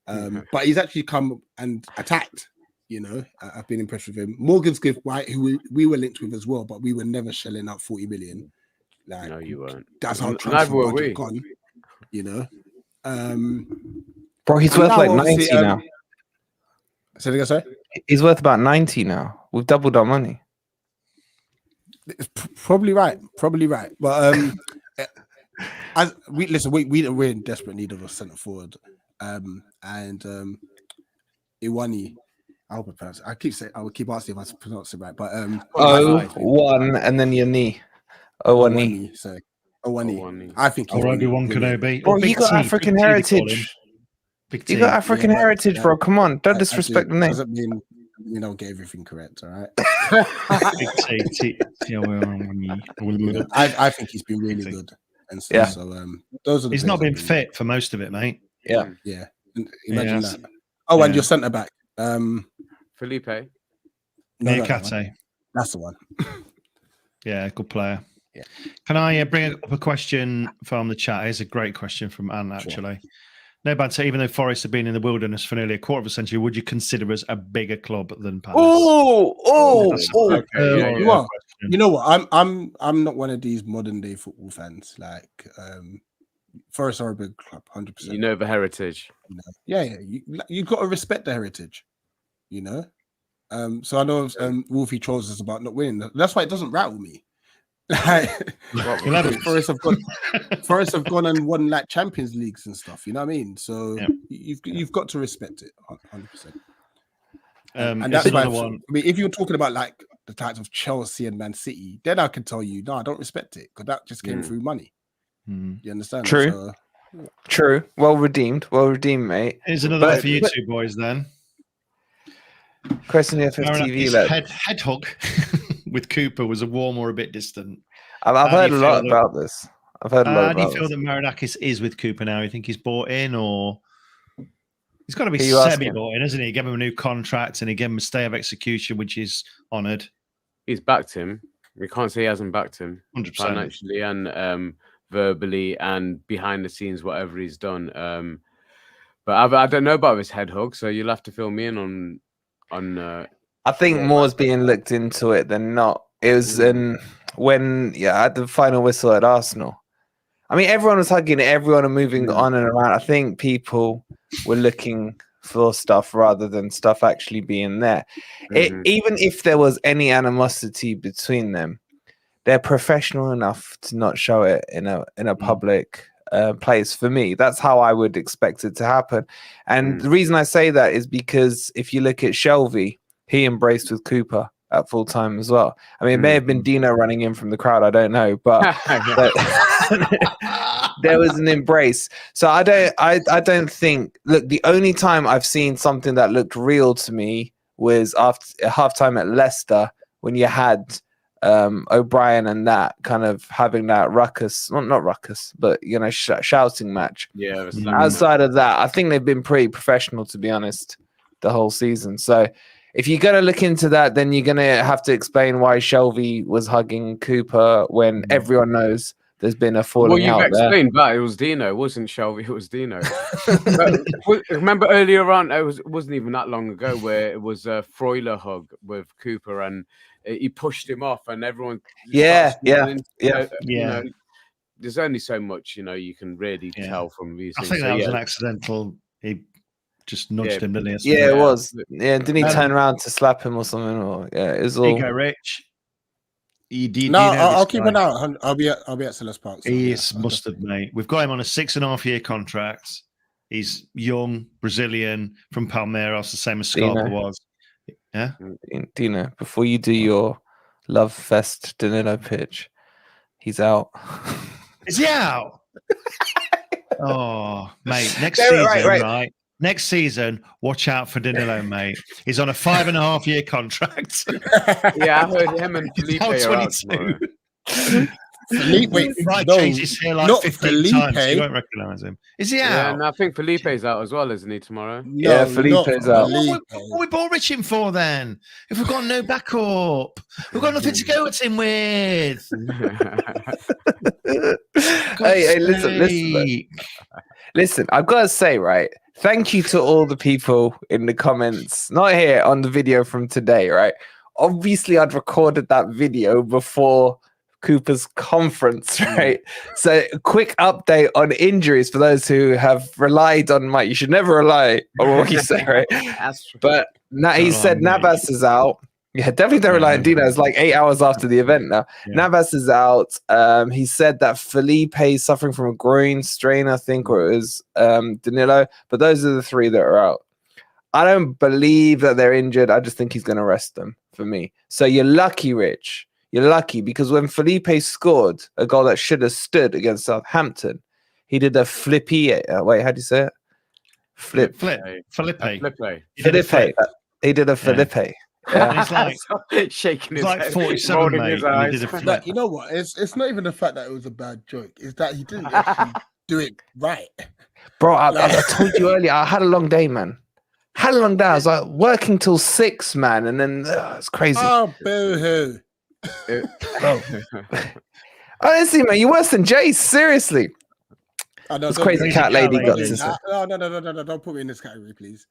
but he's actually come and attacked. You know, I've been impressed with him. Morgan Gift White, who we were linked with as well, but we were never shelling out 40 million. Like, no, you weren't. That's how transfer budget gone. You know. Bro, he's worth like 90 now. Say again, sorry? He's worth about 90 now. We've doubled our money. It's probably right. But as we listen, we're in desperate need of a centre forward. And Iwani, I hope I pronounce it. I will keep asking if I pronounce it right. But one and then your knee. Owani. Sorry. Owani. I think he's Obi-Wan Kenobi. Bro, you got African heritage. You got African heritage, bro. Come on, don't disrespect the name. Doesn't mean we don't get everything correct, all right? I think he's been really good. And so, those are he's not been fit for most of it, mate. Yeah. Imagine that. Oh, and your centre back, Felipe. Niakate. That's the one. Yeah, good player. Yeah. Can I bring up a question from the chat? It's a great question from Anne, actually. Sure. No bad. So, even though Forest have been in the wilderness for nearly a quarter of a century, would you consider us a bigger club than Palace? Okay. You know what? I'm not one of these modern day football fans. Like, Forest are a big club, 100%. You know the heritage. Yeah. You got to respect the heritage. You know. So I know Wolfie trolls us about not winning. That's why it doesn't rattle me. Forest have gone and won like Champions Leagues and stuff. You know what I mean? So you've got to respect it 100%. And that's why I mean, if you're talking about like the types of Chelsea and Man City, then I can tell you, no, I don't respect it because that just came through money. You understand? True. True. Well redeemed, mate. Here's another one for you two boys then. Question the FFTV head hug with Cooper was a warm or a bit distant. I've heard a lot about this. How do you feel that Marinakis is with Cooper now? You think he's bought in, or he's got to be semi-bought in, hasn't he? He gave him a new contract and he gave him a stay of execution, which is honoured. He's backed him. We can't say he hasn't backed him 100%. Financially and verbally and behind the scenes, whatever he's done. But I don't know about his head hug, so you'll have to fill me in on. I think more's being looked into it than not. It was when at the final whistle at Arsenal. I mean, everyone was hugging it, everyone was moving on and around. I think people were looking for stuff rather than stuff actually being there. Even if there was any animosity between them, they're professional enough to not show it in a public place for me. That's how I would expect it to happen. And the reason I say that is because if you look at Shelvey, he embraced with Cooper at full time as well. I mean, it may have been Dino running in from the crowd. I don't know, but there was an embrace. So I don't think. Look, the only time I've seen something that looked real to me was after halftime at Leicester when you had O'Brien and that kind of having that ruckus, well, not ruckus, but shouting match. Yeah. Outside of that, I think they've been pretty professional, to be honest, the whole season. So if you're going to look into that, then you're going to have to explain why Shelvey was hugging Cooper when everyone knows there's been a falling out there. Well, you've explained that. It was Dino. It wasn't Shelvey. It was Dino. Remember earlier on, it wasn't even that long ago, where it was a Freuler hug with Cooper and he pushed him off and everyone... Yeah. There's only so much, you can really tell from these things. I think that was an accidental... He just nudged him, didn't he? Yeah, it was. Yeah, didn't he turn around to slap him or something? Or it was all. There you go, Rich. I'll keep an eye out. I'll be at Selhurst Park. So he is mustard, mate. We've got him on a 6.5-year contract. He's young, Brazilian, from Palmeiras, the same as Scarpa was. Yeah, Dino. Before you do your Love Fest Danilo pitch, he's out. Is he out? Oh, mate. Next season, right? Next season, watch out for Danilo, mate. He's on a 5.5-year contract. Yeah, I heard him and Felipe are out tomorrow. Felipe, he might change his hair like 15 times. You won't recognise him. Is he out? Yeah, and I think Felipe's out as well, isn't he, tomorrow? No, Felipe's out. What we bought Rich in for then? If we've got no backup, we've got nothing to go at him with. Hey, listen. I've got to say, right? Thank you to all the people in the comments, not here on the video from today, right? Obviously, I'd recorded that video before Cooper's conference, right? So, a quick update on injuries for those who have relied on Mike. You should never rely on what you say, right? But now he said Navas is out. Yeah, definitely don't rely on Dino. It's like 8 hours after the event now. Yeah. Navas is out. He said that Felipe is suffering from a groin strain, I think, or it was Danilo. But those are the three that are out. I don't believe that they're injured. I just think he's going to rest them for me. So you're lucky, Rich. You're lucky because when Felipe scored a goal that should have stood against Southampton, he did a flippy. Wait, how do you say it? Felipe. He did a Felipe. Yeah. He's like shaking his head, 47, mate. His eyes. Like, you know what? It's not even the fact that it was a bad joke. It's that he didn't actually do it right. Bro, I told you earlier, I had a long day, man. Had a long day. I was like working till 6, man. And then it's crazy. Oh, boo-hoo. Honestly, man, you're worse than Jace. Seriously. This crazy cat lady got to say. No. Don't put me in this category, please.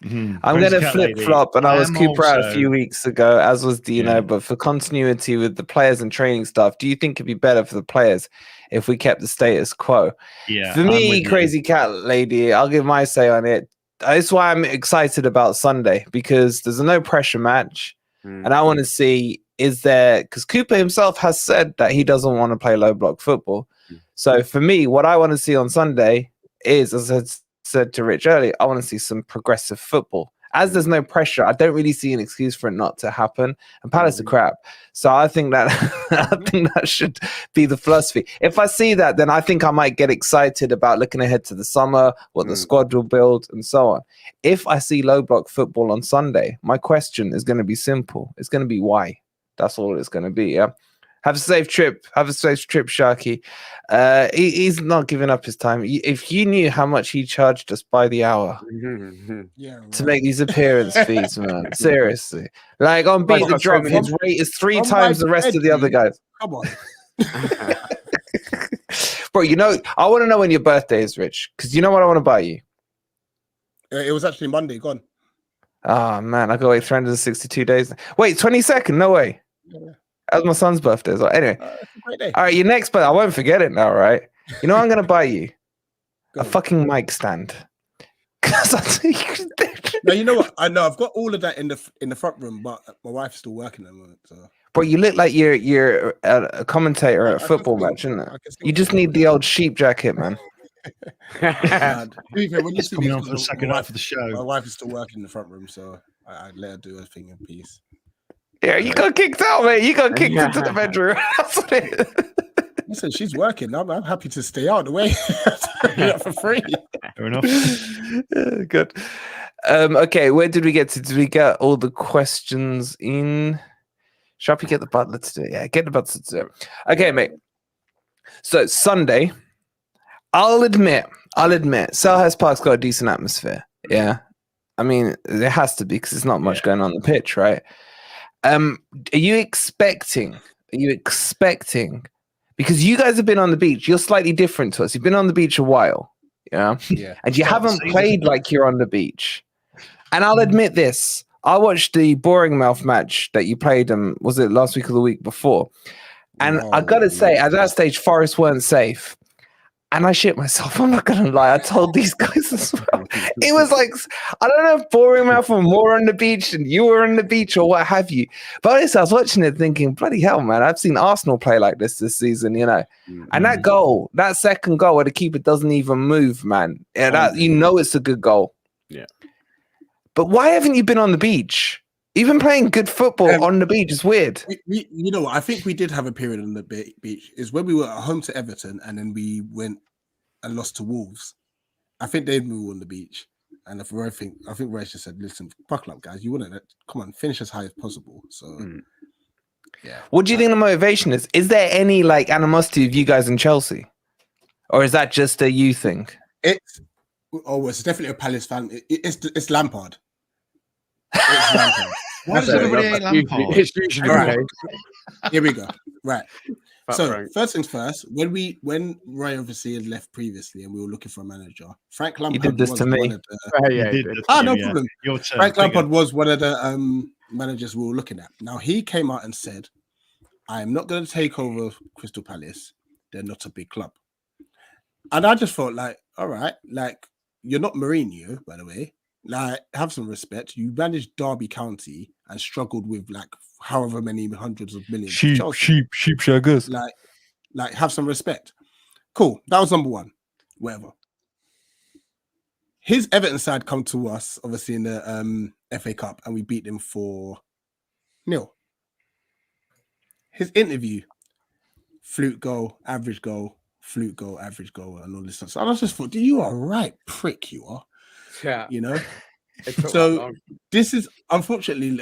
Mm-hmm. I'm going to flip flop, and I was Cooper out a few weeks ago, as was Dino. But for continuity with the players and training stuff, do you think it'd be better for the players if we kept the status quo? Yeah. For me, crazy cat lady, I'll give my say on it. That's why I'm excited about Sunday, because there's a no pressure match, and I want to see because Cooper himself has said that he doesn't want to play low block football. So for me, what I want to see on Sunday is, as I said to Rich earlier, I want to see some progressive football. As there's no pressure, I don't really see an excuse for it not to happen. And Palace are crap. So I think that should be the philosophy. If I see that, then I think I might get excited about looking ahead to the summer, what the squad will build, and so on. If I see low block football on Sunday, my question is going to be simple. It's going to be why. That's all it's going to be, yeah? Have a safe trip. Have a safe trip, Sharky. He's not giving up his time. If you knew how much he charged us by the hour to make these appearance fees, man. Seriously. Like on Beat the Drop, his rate is 3 times the rest of the other guys. Come on. Bro, I want to know when your birthday is, Rich, because you know what I want to buy you? It was actually Monday, gone. Oh, man, I got to wait 362 days. Wait, 22nd? No way. Yeah. That was my son's birthday as well. Anyway, it's a great day. All right, your next birthday, I won't forget it now, right? You know what I'm going to buy you? A fucking mic stand. No, you know what? I know I've got all of that in the front room, but my wife's still working at the moment. So. Bro, you look like you're a commentator at a football match, isn't it? You just need the old sheep jacket, man. When you see coming on for the second half of the show, my wife is still working in the front room, so I let her do her thing in peace. Yeah, you got kicked out, mate. You got kicked into the bedroom. Listen, she's working. I'm happy to stay out of the way for free. Fair enough. Good. Okay, where did we get to? Did we get all the questions in? Sharpie, get the butler to do it. Yeah, get the butler to do it. Okay, mate. So Sunday, I'll admit, Selhurst Park's got a decent atmosphere. Yeah. I mean, there has to be because there's not much going on the pitch, right? Are you expecting? Because you guys have been on the beach, you're slightly different to us. You've been on the beach a while, yeah, and you haven't played like you're on the beach. And I'll admit this: I watched the Boring Mouth match that you played. Was it last week or the week before? And I gotta say, at that stage, Forest weren't safe. And I shit myself. I'm not gonna lie. I told these guys as well. It was like, I don't know if Boring Mouth were more on the beach and you were on the beach or what have you. But honestly, I was watching it thinking, bloody hell, man, I've seen Arsenal play like this season, you know. And that goal, that second goal where the keeper doesn't even move, man. Yeah, that you know it's a good goal. Yeah. But why haven't you been on the beach? Even playing good football on the beach is weird. You know what? I think we did have a period on the beach. Is when we were at home to Everton and then we went and lost to Wolves. I think they moved on the beach. And I think Roy just said, listen, buckle up, guys. You want to come on, finish as high as possible. So, yeah. What do you think the motivation is? Is there any like animosity of you guys in Chelsea? Or is that just a you thing? It's definitely a Palace fan. It's Lampard. It's Lampard. Why does everybody hate Lampard? It's usually right. Here we go. Right. So first things first, when Roy obviously had left previously and we were looking for a manager, Frank Lampard. You did this to me. No problem. Frank Lampard was one of the managers we were looking at. Now he came out and said, "I am not going to take over Crystal Palace. They're not a big club." And I just thought, like, all right, like you're not Mourinho, by the way. Like, have some respect. You managed Derby County and struggled with like however many hundreds of millions. Sheep shaggers. Like, have some respect. Cool. That was number one. Whatever. His Everton side come to us, obviously in the FA Cup, and we beat them 4-0. His interview, flute goal, average goal, flute goal, average goal, and all this stuff. So I just thought, you are right, prick, you are. Yeah. You know? So this is, unfortunately,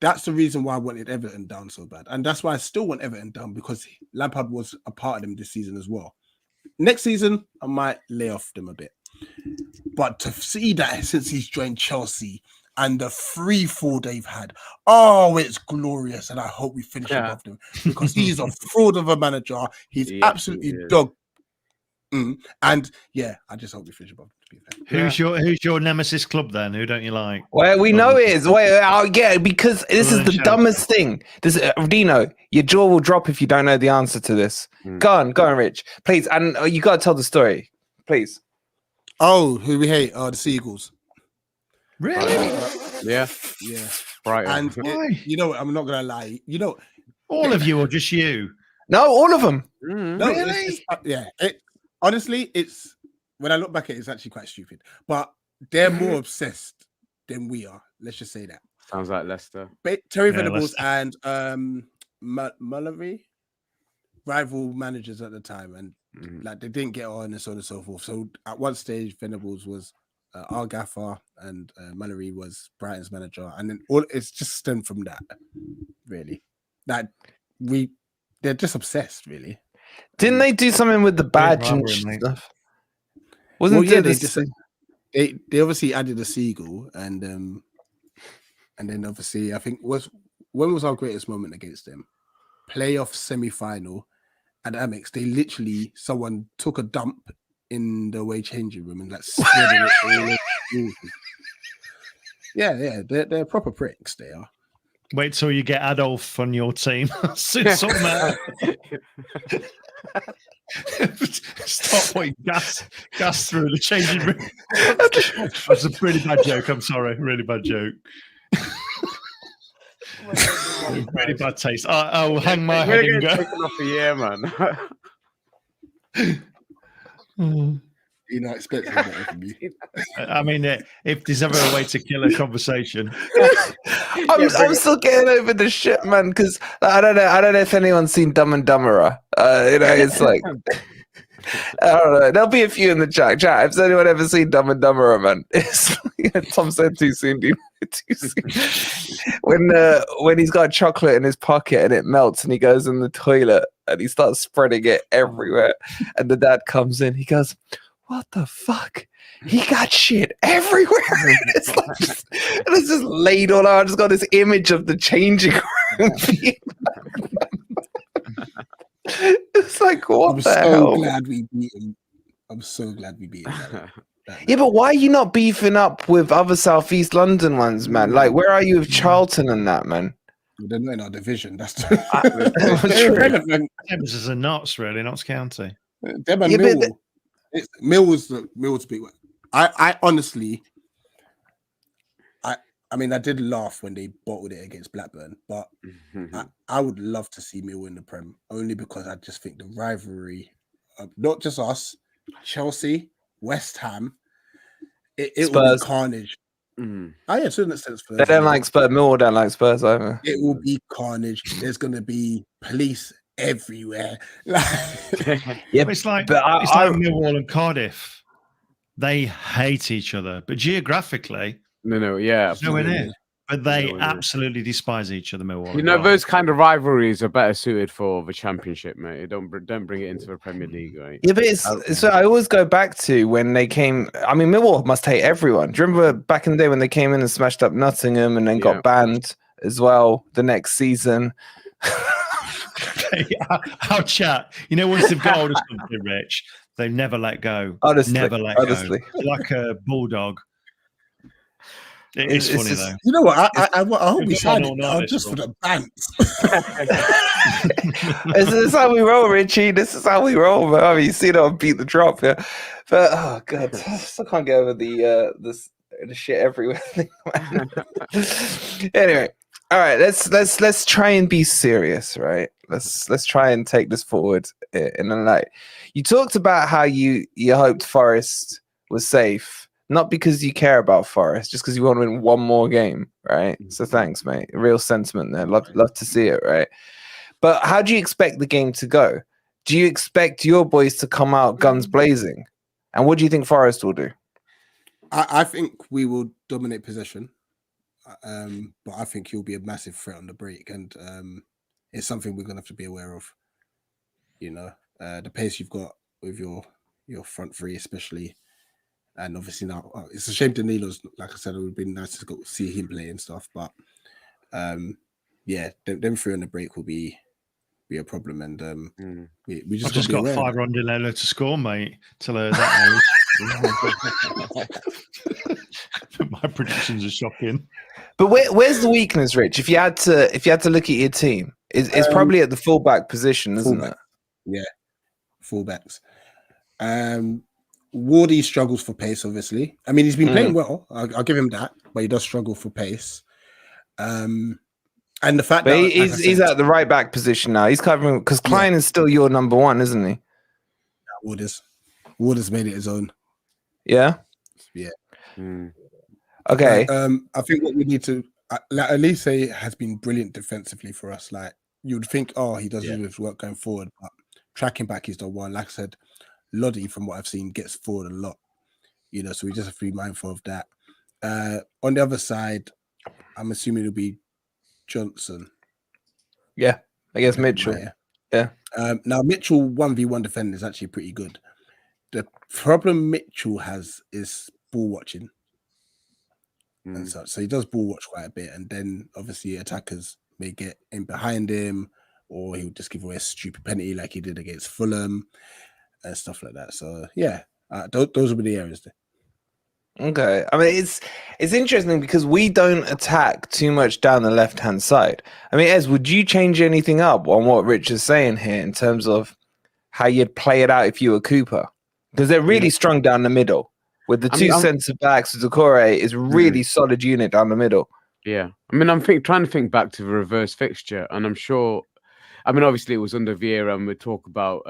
that's the reason why I wanted Everton down so bad. And that's why I still want Everton down, because Lampard was a part of them this season as well. Next season, I might lay off them a bit. But to see that since he's joined Chelsea and the free fall they've had, it's glorious. And I hope we finish above them, because he's a fraud of a manager. He's absolutely dog. And yeah, I just hope we finish above them. Who's your nemesis club then? Who don't you like? Well, we know it is. Because this is the dumbest thing. This Dino, your jaw will drop if you don't know the answer to this. Go on, Rich, please. And you got to tell the story, please. Oh, who we hate? The Seagulls. Really? Yeah. Right. And you know what? I'm not gonna lie. You know, all of you or just you? No, all of them. No, really? Honestly, it's when I look back at it, it's actually quite stupid. But they're more obsessed than we are. Let's just say that. Sounds like Leicester. Terry Venables and Mullery, rival managers at the time, and like they didn't get on and so on and so forth. So at one stage, Venables was our gaffer and Mullery was Brighton's manager, and then it's just stemmed from that. Really, that they're just obsessed, really. Didn't they do something with the badge and stuff? Wasn't they obviously added a seagull, and then obviously I think when was our greatest moment against them? Playoff semi-final at Amex. They literally, someone took a dump in the away changing room and like spreading it all. Yeah, they're proper pricks. They are. Wait till you get Adolf on your team. Stop putting gas through the changing room. That's a really bad joke. I'm sorry. Really bad joke. Really bad taste. I'll hang my head and go. Taken off a year, man. You're not expecting that from you. I mean, if there's ever a way to kill a conversation, I'm still getting over the shit, man. Because I don't know if anyone's seen Dumb and Dumberer. It's like I don't know. There'll be a few in the chat. Has anyone ever seen Dumb and Dumberer, man? Tom said too soon. Too soon. When he's got chocolate in his pocket and it melts, and he goes in the toilet and he starts spreading it everywhere, and the dad comes in. He goes, "What the fuck? He got shit everywhere." It's just laid all out. I just got this image of the changing room. It's like, what the hell? I'm so glad we beat him. Yeah, but why are you not beefing up with other Southeast London ones, man? Like, where are you with Charlton and that, man? They're not in our division. That's Thames is a Notts, really, Notts County. Them and Millwall's big one. I honestly, I mean, I did laugh when they bottled it against Blackburn, but I would love to see Millwall in the Prem, only because I just think the rivalry, not just us, Chelsea, West Ham, it will be carnage. Mm. Oh yeah, to an extent, Spurs. They don't like Spurs. Millwall don't like Spurs either. It will be carnage. There's going to be police everywhere. Yeah, it's like Millwall and Cardiff. They hate each other, but geographically, nowhere near. But they absolutely despise each other, Millwall. You know, those kind of rivalries are better suited for the Championship, mate. Don't bring it into the Premier League, right? Yeah, but so I always go back to when they came. I mean, Millwall must hate everyone. Do you remember back in the day when they came in and smashed up Nottingham and then got banned as well the next season? Our chat, you know, once they've got hold of something, Rich, they never let go. Never let go. Like a bulldog. It is funny though. You know what? I hope we signed it just for the banks. This is how we roll, Richie. This is how we roll, man. I mean, you see that beat the drop, yeah. But oh god, I still can't get over the shit everywhere thing, man. Anyway, all right, let's try and be serious, right? Let's try and take this forward in the light. You talked about how you hoped Forest was safe. Not because you care about Forest, just because you want to win one more game, right? So thanks, mate. Real sentiment there. Love to see it, right? But how do you expect the game to go? Do you expect your boys to come out guns blazing? And what do you think Forest will do? I think we will dominate possession, but I think he'll be a massive threat on the break, and it's something we're going to have to be aware of. You know, the pace you've got with your front three, especially. And obviously now it's a shame Danilo's, like I said, it would have been nice to go see him play and stuff. But yeah, them three on the break will be a problem. And we just got 5 on Danilo to score, mate. Till that my predictions are shocking. But where's the weakness, Rich? If you had to look at your team, it's probably at the fullback position, isn't it? Yeah, fullbacks. Wardy struggles for pace, obviously. I mean, he's been playing well. I'll give him that, but he does struggle for pace. And the fact that he's at the right back position now. He's covering because Klein is still your number one, isn't he? Waters made it his own. Yeah. Yeah. Okay. I think what we need to like Elise has been brilliant defensively for us. Like you'd think, he does his work going forward, but tracking back is the one. Like I said, Lodi, from what I've seen, gets forward a lot, you know, so we just have to be mindful of that. On the other side, I'm assuming it'll be Johnson. Yeah, I guess Mitchell. Yeah. Now, Mitchell 1v1 defending is actually pretty good. The problem Mitchell has is ball watching. And so he does ball watch quite a bit, and then obviously attackers may get in behind him, or he'll just give away a stupid penalty like he did against Fulham. And stuff like that. So yeah, those will be the areas there. Okay, I mean it's interesting because we don't attack too much down the left hand side. I mean, Ez, would you change anything up on what Rich is saying here in terms of how you'd play it out if you were Cooper? Because they're really strong down the middle with the two centre backs. Decore is really solid unit down the middle. Yeah, I mean, I'm trying to think back to the reverse fixture, and I'm sure. I mean, obviously it was under Vieira, and we talk about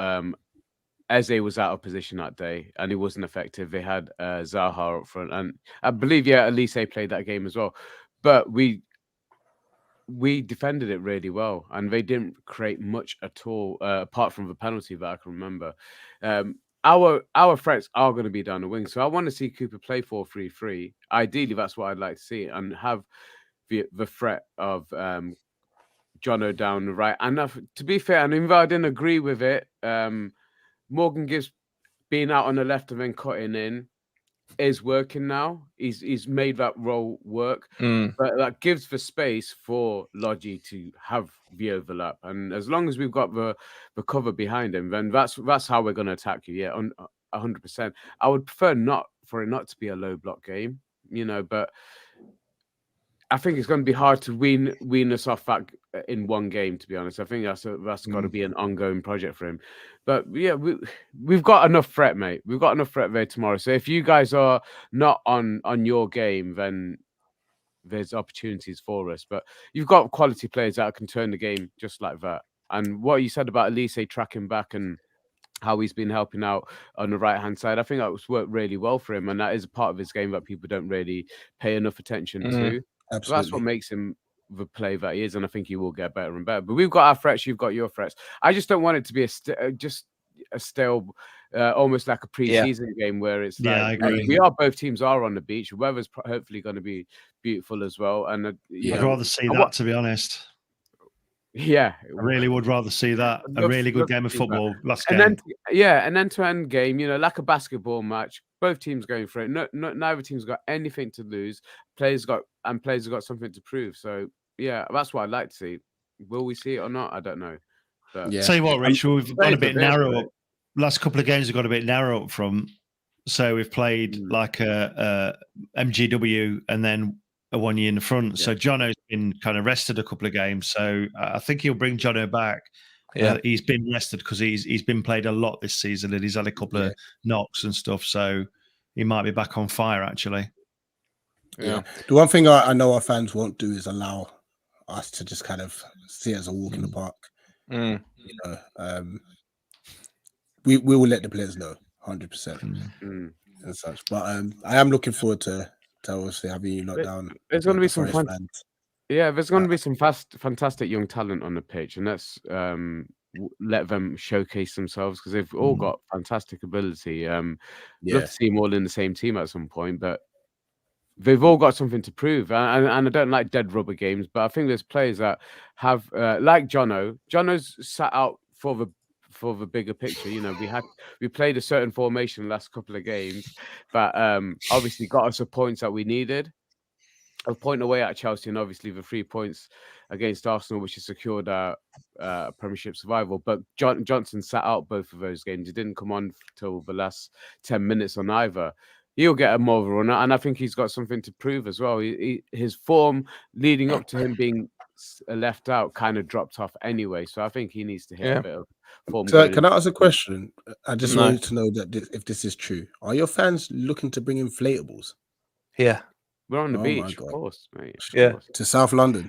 Eze was out of position that day, and he wasn't effective. They had Zaha up front, and I believe Elise played that game as well. But we defended it really well, and they didn't create much at all, apart from the penalty that I can remember. Our threats are going to be down the wing, so I want to see Cooper play 4-3-3. Ideally, that's what I'd like to see, and have the threat of Jono down the right. And to be fair, and even though I didn't agree with it, Morgan Gibbs being out on the left and then cutting in is working now. He's made that role work, but that gives the space for Lodgy to have the overlap. And as long as we've got the cover behind him, then that's how we're going to attack you. Yeah, 100%. I would prefer for it not to be a low block game, but I think it's going to be hard to wean us off that in one game. To be honest, I think that's got to be an ongoing project for him. But yeah, we've got enough threat, mate. We've got enough threat there tomorrow. So if you guys are not on your game, then there's opportunities for us. But you've got quality players that can turn the game just like that. And what you said about Elise tracking back and how he's been helping out on the right-hand side, I think that was worked really well for him. And that is a part of his game that people don't really pay enough attention to. Absolutely. That's what makes him the player that he is, and I think he will get better and better. But we've got our threats, you've got your threats. I just don't want it to be just a stale, almost like a pre-season game where it's I agree. Both teams are on the beach. The weather's hopefully going to be beautiful as well. And I'd rather see that, to be honest. Yeah, I really would rather see that. A really good game of football last game. An end-to-end game, like a basketball match. Both teams going for it. Neither team's got anything to lose. Players have got something to prove. So yeah, that's what I'd like to see. Will we see it or not? I don't know. But Tell you what, Rich, we've got a bit narrow. Last couple of games have got a bit narrow up front. So we've played like a MGW and then a 1 year in the front. Yeah. So Jono's been kind of rested a couple of games. So I think he'll bring Jono back. Yeah, he's been rested because he's been played a lot this season and he's had a couple of knocks and stuff. So he might be back on fire actually. Yeah. The one thing I know our fans won't do is allow us to just kind of see it as a walk in the park. We will let the players know 100% and such. But I am looking forward to obviously having you locked down. There's going to be some fun. Yeah, there's going to be some fantastic young talent on the pitch, and let's let them showcase themselves because they've all got fantastic ability. Love to see them all in the same team at some point, but they've all got something to prove. And I don't like dead rubber games, but I think there's players that have, like Jono. Jono's sat out for the bigger picture. We played a certain formation the last couple of games, but obviously got us the points that we needed. A point away at Chelsea, and obviously the 3 points against Arsenal, which has secured our Premiership survival. But Johnson sat out both of those games. He didn't come on till the last 10 minutes on either. He'll get a more of a run, and I think he's got something to prove as well. His form leading up to him being left out kind of dropped off anyway, so I think he needs to hit a bit of form. So can I ask a question? I just wanted to know that if this is true. Are your fans looking to bring inflatables? Yeah. We're on the beach, of course, mate. To South London.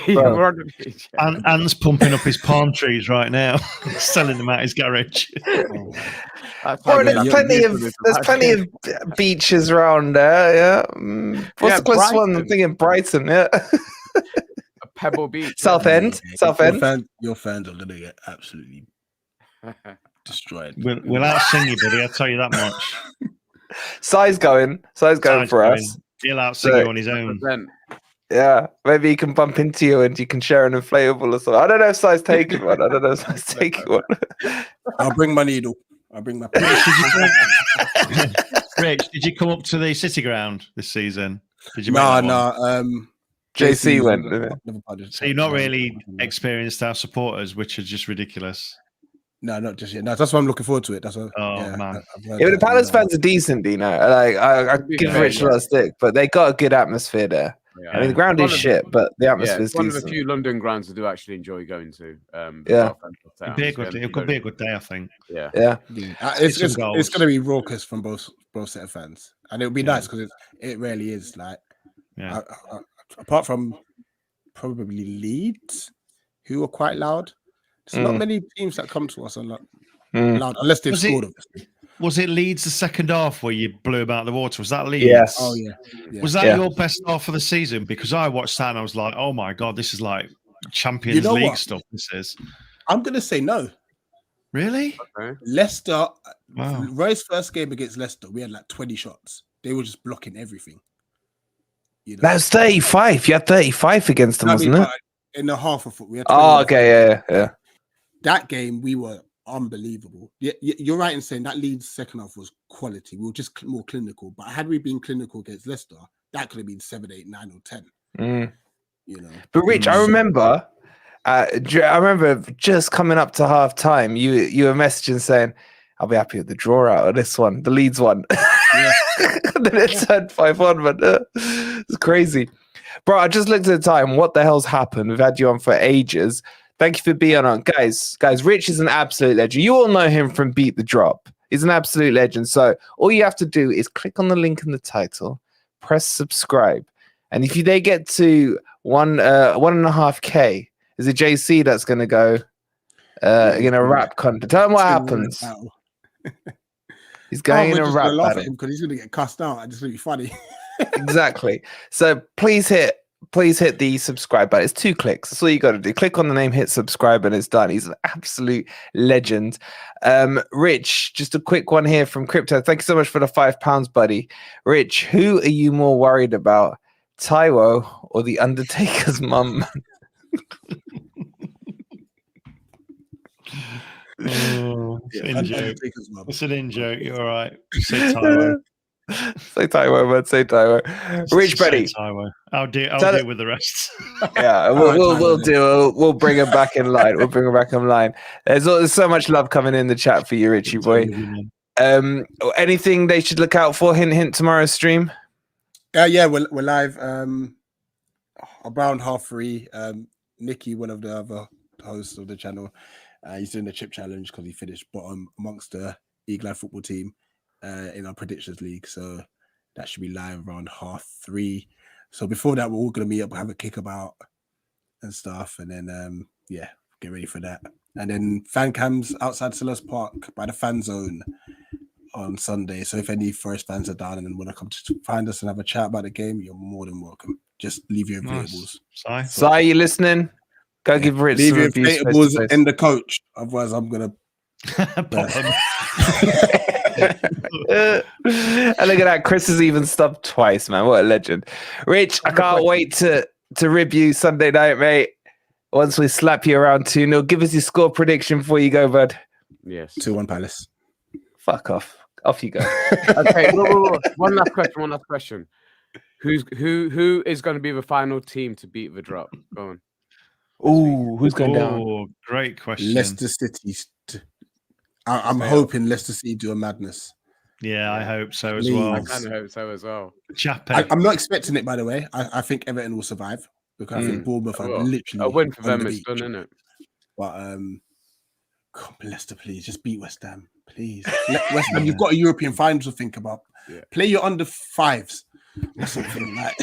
We're on the beach. And Anne's pumping up his palm trees right now, selling them at his garage. There's plenty of beaches around there. Yeah. What's the closest one? I'm thinking Brighton. Yeah. A Pebble Beach. Southend. Your fans are gonna get absolutely destroyed. We'll out-sing you, buddy. I'll tell you that much. Si's going for us. He'll out-sing you on his own. Yeah, maybe he can bump into you and you can share an inflatable or something. I don't know if Si's taking one. I'll bring my needle. I'll bring my. Rich, did you come up to the City Ground this season? Did you? No. JC went. So you're not really experienced our supporters, which are just ridiculous. No, not just yet. No, that's why I'm looking forward to it. That's what, man. The Palace fans are decent, Like I give Rich a lot of stick, but they got a good atmosphere there. Yeah. I mean, the ground is shit, but the atmosphere is decent. One of the few London grounds I do actually enjoy going to. It could be a good day, I think. Yeah. It's going to be raucous from both set of fans, and it would be nice because it really is like. Yeah. apart from probably Leeds, who are quite loud. There's not many teams that come to us and loud unless they've scored. Obviously. Was it Leeds the second half where you blew them out of the water? Was that Leeds? Yes. Oh yeah. Was that your best half of the season? Because I watched that and I was like, oh my God, this is like Champions League stuff. This is. I'm gonna say no. Really? Okay. Leicester. Wow. Roy's first game against Leicester, we had like 20 shots. They were just blocking everything. You know? That was 35. You had 35 against them, wasn't it? In the half of foot, we had. Okay, yeah. That game, we were unbelievable. Yeah, you're right in saying that Leeds second half was quality. We were just more clinical. But had we been clinical against Leicester, that could have been 7, 8, 9, or 10. You know. But Rich, I remember just coming up to half time, you were messaging saying, I'll be happy with the draw out of this one, the Leeds one. Yeah. Then it turned 5-1, but it's crazy. Bro, I just looked at the time. What the hell's happened? We've had you on for ages. Thank you for being on. Guys, Rich is an absolute legend. You all know him from Beat the Drop. He's an absolute legend. So all you have to do is click on the link in the title, press subscribe. And if they get to 1.5K, is it JC that's going to go rap content? Tell him what happens. He's going in a rap battle. Laugh at him because he's going to get cussed out. And it's going to be funny. Exactly. So please hit the subscribe button. It's 2 clicks. That's all you got to do. Click on the name, hit subscribe, and it's done. He's an absolute legend. Rich, just a quick one here from Crypto. Thank you so much for the £5, buddy. Rich, who are you more worried about, Taiwo or the Undertaker's mum? It's an in-joke. You're all right. Say Taiwo. Say Taiwo, man. Say Taiwo. Rich Betty. I'll deal with the rest. Yeah, we'll bring her back in line. We'll bring her back in line. There's so much love coming in the chat for you, Richie boy. Anything they should look out for? Hint, hint. Tomorrow's stream. Yeah, we're live. Around 3:30. Nicky, one of the other hosts of the channel, he's doing the chip challenge because he finished bottom amongst the Eagle Eye football team in our predictions league. So that should be live around 3:30. So before that, we're all going to meet up, have a kickabout and stuff, and then get ready for that. And then fan cams outside Selhurst Park by the fan zone on Sunday. So if any Forest fans are down and then want to come to find us and have a chat about the game, you're more than welcome. Just leave your inflatables. Sai, you listening? Go give Rich leave some your reviews inflatables in the coach. Otherwise, I'm gonna pop them. And look at that, Chris has even stubbed twice, man. What a legend. Rich, I can't wait to rib you Sunday night, mate. Once we slap you around 2-0, give us your score prediction before you go, bud. Yes. 2-1 Palace. Fuck off. Off you go. Okay, one last question. Who is going to be the final team to beat the drop? Go on. Ooh, who's going down? Oh, great question. Leicester City. I'm hoping Leicester City do a madness. Yeah, I hope so as well. I kind of hope so as well. I'm not expecting it, by the way. I think Everton will survive because I think Bournemouth are literally a win for them is done, isn't it? But come on, Leicester, please just beat West Ham, please. West Ham, you've got a European final to think about. Yeah. Play your under 5s or something like.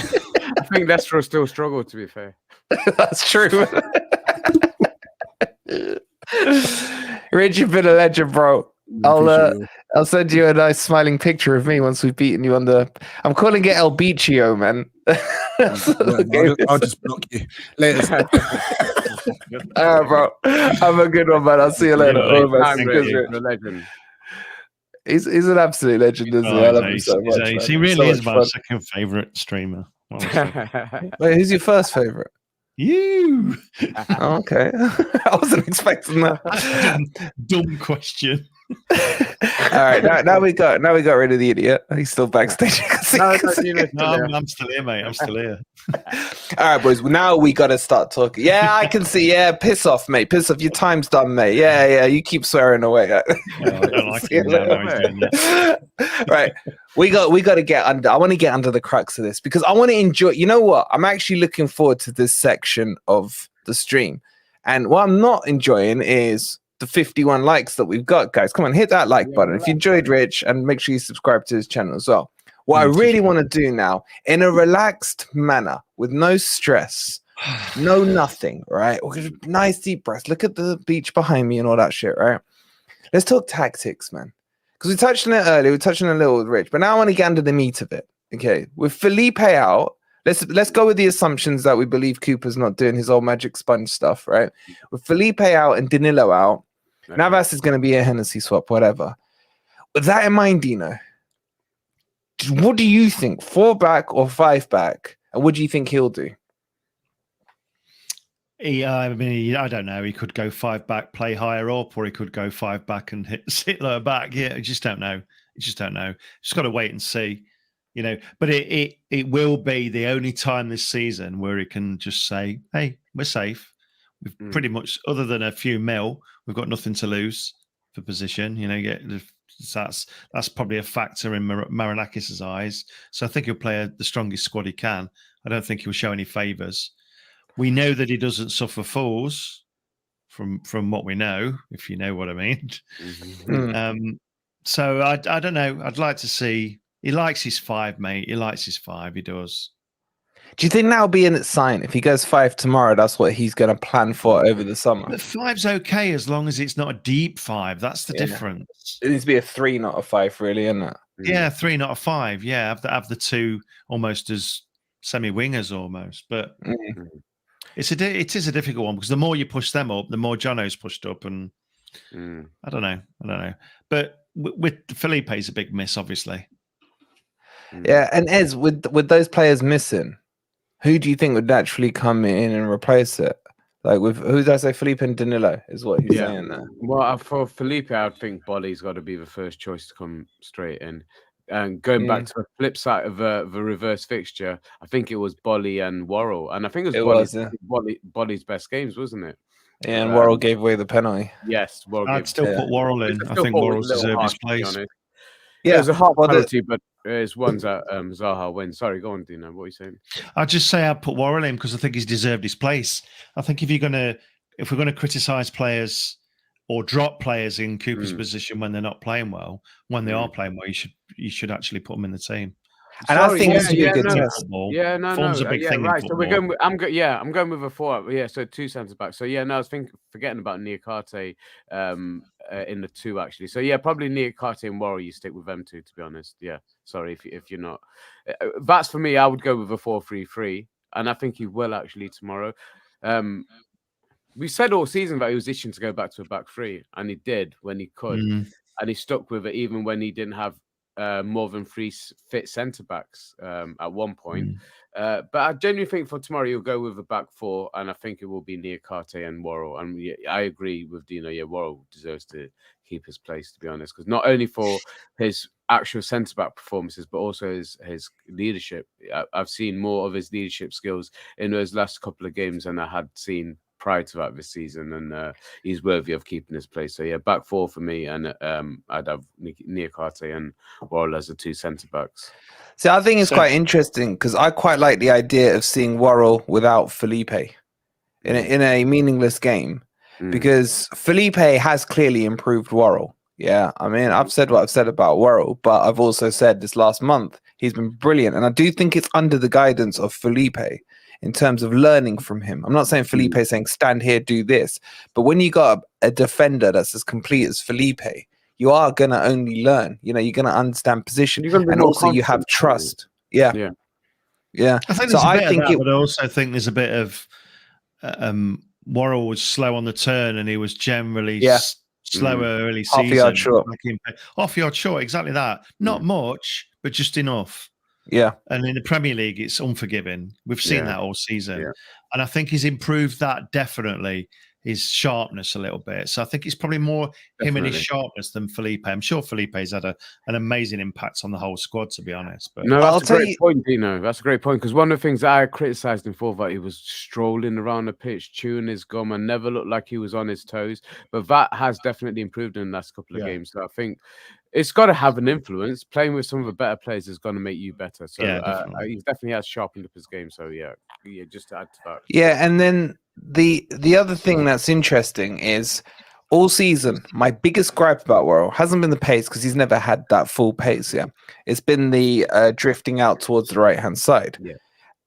I think Leicester will still struggle, to be fair. That's true. Rich, you've been a legend, bro. I'll send you a nice smiling picture of me once we've beaten you on the. I'm calling it El Bichio, man. I'll just block you later. All right, bro. Have a good one, man. I'll see you later. Legend. He's an absolute legend, isn't he? I love him so much. He really is my second favorite streamer. Wait, who's your first favorite? You. Oh, okay. I wasn't expecting that. Dumb question. All right, now we got rid of the idiot. He's still backstage. I'm still here, mate. I'm still here. All right, boys. Now we got to start talking. Yeah, I can see. Yeah, piss off, mate. Piss off. Your time's done, mate. Yeah. You keep swearing away. I don't like it. Right. We got to get under. I want to get under the crux of this because I want to enjoy. You know what? I'm actually looking forward to this section of the stream, and what I'm not enjoying is the 51 likes that we've got, guys. Come on, hit that like button if you enjoyed Rich, and make sure you subscribe to his channel as well. What I really want to do now, in a relaxed manner, with no stress, no nothing, right? Nice deep breath. Look at the beach behind me and all that shit, right? Let's talk tactics, man. Because we touched on it earlier, we touched on it a little with Rich, but now I want to get under the meat of it. Okay, with Felipe out, let's go with the assumptions that we believe Cooper's not doing his old magic sponge stuff, right? With Felipe out and Danilo out, Navas is going to be a Hennessy swap, whatever. With that in mind, Dino, what do you think? 4 back or 5 back? And what do you think he'll do? I mean, I don't know. He could go 5 back, play higher up, or he could go 5 back and sit lower back. Yeah, I just don't know. Just got to wait and see, But it will be the only time this season where he can just say, "Hey, we're safe. We've pretty much, other than a few mil, we've got nothing to lose for position." That's probably a factor in Marinakis' eyes. So I think he'll play the strongest squad he can. I don't think he'll show any favours. We know that he doesn't suffer fouls from what we know, if you know what I mean. So I don't know. I'd like to see. He likes his 5, mate. He likes his 5. He does. Do you think that'll be in its sign? If he goes 5 tomorrow, that's what he's going to plan for over the summer. But 5's okay as long as it's not a deep 5. That's the difference. It needs to be a 3, not a 5, really, isn't it? Yeah, 3, not a 5. Yeah, have the 2 almost as semi-wingers almost. But it is a difficult one because the more you push them up, the more Jono's pushed up, and I don't know. But with Felipe's a big miss, obviously. Yeah, and Ez, with those players missing, who do you think would naturally come in and replace it? Like who did I say? Felipe and Danilo is what he's saying there. Well, for Felipe, I think Bolly's got to be the first choice to come straight in. And going back to the flip side of the reverse fixture, I think it was Bolly and Worrell, and I think it was Bolly's best games, wasn't it? Yeah, and Worrell gave away the penalty. Yes, I'd still put Worrell in. I think Worrell deserved his place. Yeah, it was a hard penalty, but it's ones that Zaha wins. Sorry, go on, Dino. What are you saying? I'd just say I'd put Worrell in because I think he's deserved his place. I think if we're going to criticise players or drop players in Cooper's position when they're not playing well, when they are playing well, you should actually put them in the team. And I think this would be a good test. Form's a big thing. Right. In so we're going. I'm going with a 4. Yeah. So 2 centre backs. So I was forgetting about Niakate in the 2 actually. So probably Niakate and Worrell. You stick with them 2, to be honest. Yeah. Sorry if you're not. That's for me. I would go with a 4-3-3, and I think he will actually tomorrow. We said all season that he was itching to go back to a back 3, and he did when he could, and he stuck with it even when he didn't have more than 3 fit centre backs at one point. But I genuinely think for tomorrow he'll go with a back 4, and I think it will be Niakate and Worrell. And I agree with Dino. Yeah, Worrell deserves to keep his place, to be honest, because not only for his actual centre back performances, but also his leadership. I've seen more of his leadership skills in those last couple of games than I had seen prior to that this season, and he's worthy of keeping his place. So back 4 for me, and I'd have Niakate and Worrell as the 2 centre backs. See, I think it's quite interesting because I quite like the idea of seeing Worrell without Felipe in a meaningless game, because Felipe has clearly improved Worrell. Yeah, I mean, I've said what I've said about Worrell, but I've also said this last month he's been brilliant, and I do think it's under the guidance of Felipe in terms of learning from him. I'm not saying Felipe saying stand here, do this, but when you got a defender that's as complete as Felipe, you are gonna only learn. You're gonna understand position, and also you have trust. Yeah. I think but I also think there's a bit of Worrell was slow on the turn, and he was generally slower early season. Half yard short, exactly that. Not much, but just enough. Yeah. And in the Premier League, it's unforgiving. We've seen that all season. Yeah. And I think he's improved that definitely, his sharpness a little bit. So I think it's probably more him and his sharpness than Felipe. I'm sure Felipe's had an amazing impact on the whole squad, to be honest. But no, that's a great point, Dino. That's a great point, because one of the things that I criticised him for, that he was strolling around the pitch, chewing his gum, and never looked like he was on his toes. But that has definitely improved in the last couple of games. So I think it's got to have an influence. Playing with some of the better players is going to make you better. So he definitely has sharpened up his game. So just to add to that. Yeah, and then the other thing that's interesting is all season, my biggest gripe about Worrell hasn't been the pace because he's never had that full pace. Yeah, it's been the drifting out towards the right hand side. Yeah.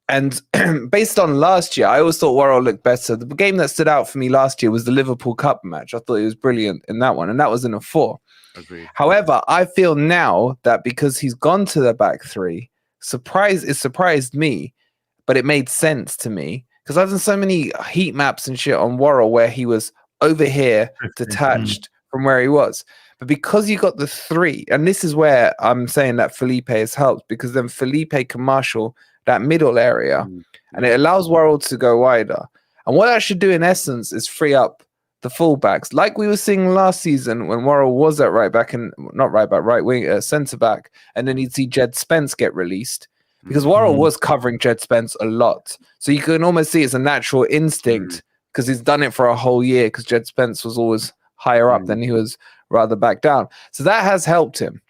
And based on last year, I always thought Worrell looked better. The game that stood out for me last year was the Liverpool Cup match. I thought he was brilliant in that one, and that was in a 4. Agreed. However, I feel now that because he's gone to the back 3, it surprised me, but it made sense to me because I've done so many heat maps and shit on Worrell where he was over here detached from where he was. But because you got the 3, and this is where I'm saying that Felipe has helped, because then Felipe can marshal that middle area and it allows Worrell to go wider. And what that should do in essence is free up the fullbacks, like we were seeing last season when Worrell was at right back and not right back, right wing, centre back, and then you'd see Jed Spence get released because Worrell was covering Jed Spence a lot. So you can almost see it's a natural instinct because he's done it for a whole year because Jed Spence was always higher up than he was rather back down. So that has helped him.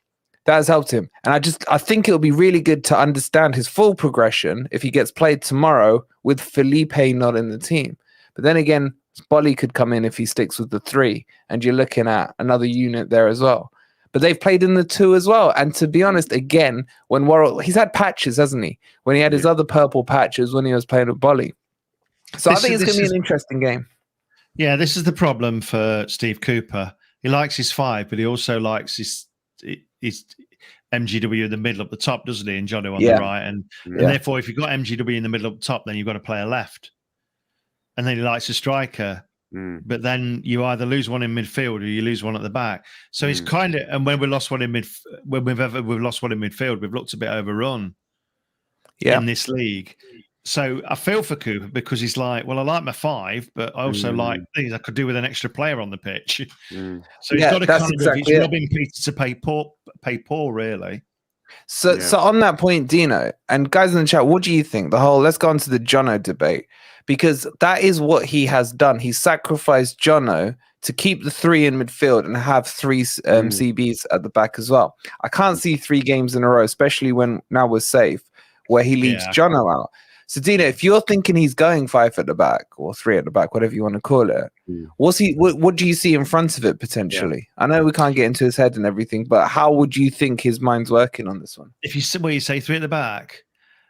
And I think it'll be really good to understand his full progression if he gets played tomorrow with Felipe not in the team. But then again, Bolly could come in if he sticks with the 3, and you're looking at another unit there as well. But they've played in the 2 as well. And to be honest, again, when Worrell, he's had patches, hasn't he? When he had his other purple patches when he was playing with Bolly. So I think it's going to be an interesting game. Yeah, this is the problem for Steve Cooper. He likes his 5, but he also likes his MGW in the middle up the top, doesn't he? And Jono on the right. And therefore, if you've got MGW in the middle up top, then you've got to play a left. And then he likes a striker. But then you either lose one in midfield or you lose one at the back. So it's kind of, and when we lost one in when we've lost one in midfield, we've looked a bit overrun in this league. So I feel for Cooper because he's like, well, I like my 5, but I also like things I could do with an extra player on the pitch. So he's got to kind of, he's robbing Peter to pay Paul, really. So on that point, Dino, and guys in the chat, what do you think? Let's go on to the Jono debate, because that is what he has done. He sacrificed Jono to keep the 3 in midfield and have 3 CBs at the back as well. I can't see 3 games in a row, especially when now we're safe, where he leaves Jono out. So, Dino, if you're thinking he's going 5 at the back or 3 at the back, whatever you want to call it, what do you see in front of it potentially? I know we can't get into his head and everything, but how would you think his mind's working on this one? If you say 3 at the back,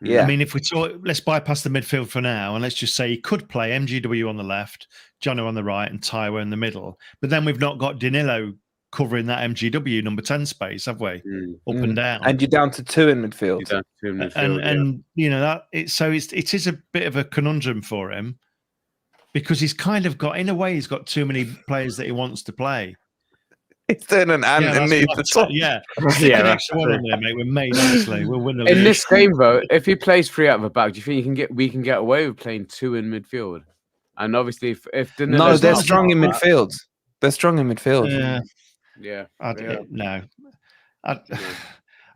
I mean, if we talk, let's bypass the midfield for now, and let's just say he could play MGW on the left, Jono on the right, and Taiwo in the middle. But then we've not got Danilo covering that MGW number 10 space, have we? Up and down. And you're down to 2 in midfield. And you know that it is a bit of a conundrum for him because he's kind of got, in a way, he's got too many players that he wants to play. He's doing an underneath the top. Extra one on there, mate. We're made, honestly. We'll win the league. In this game, though, if he plays 3 out of the back, do you think we can get away with playing 2 in midfield? And obviously, if they're strong in midfield. They're strong in midfield.